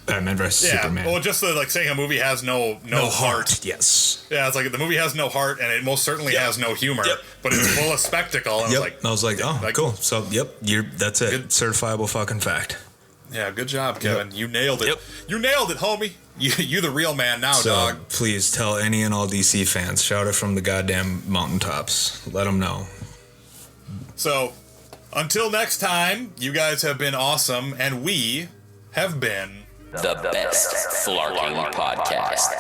Speaker 3: Batman vs. Superman.
Speaker 2: Well, just saying a movie has no heart.
Speaker 3: Yes.
Speaker 2: Yeah, it's like the movie has no heart, and it most certainly has no humor. Yep. But it's full of spectacle. And
Speaker 3: I was like, cool. So, that's it. Good. Certifiable fucking fact.
Speaker 2: Yeah, good job, Kevin. You nailed it. Yep. You nailed it, homie. You the real man now, dog.
Speaker 3: Please tell any and all DC fans. Shout it from the goddamn mountaintops. Let them know.
Speaker 2: So, until next time, you guys have been awesome, and we have been
Speaker 1: the Best Flarking Podcast.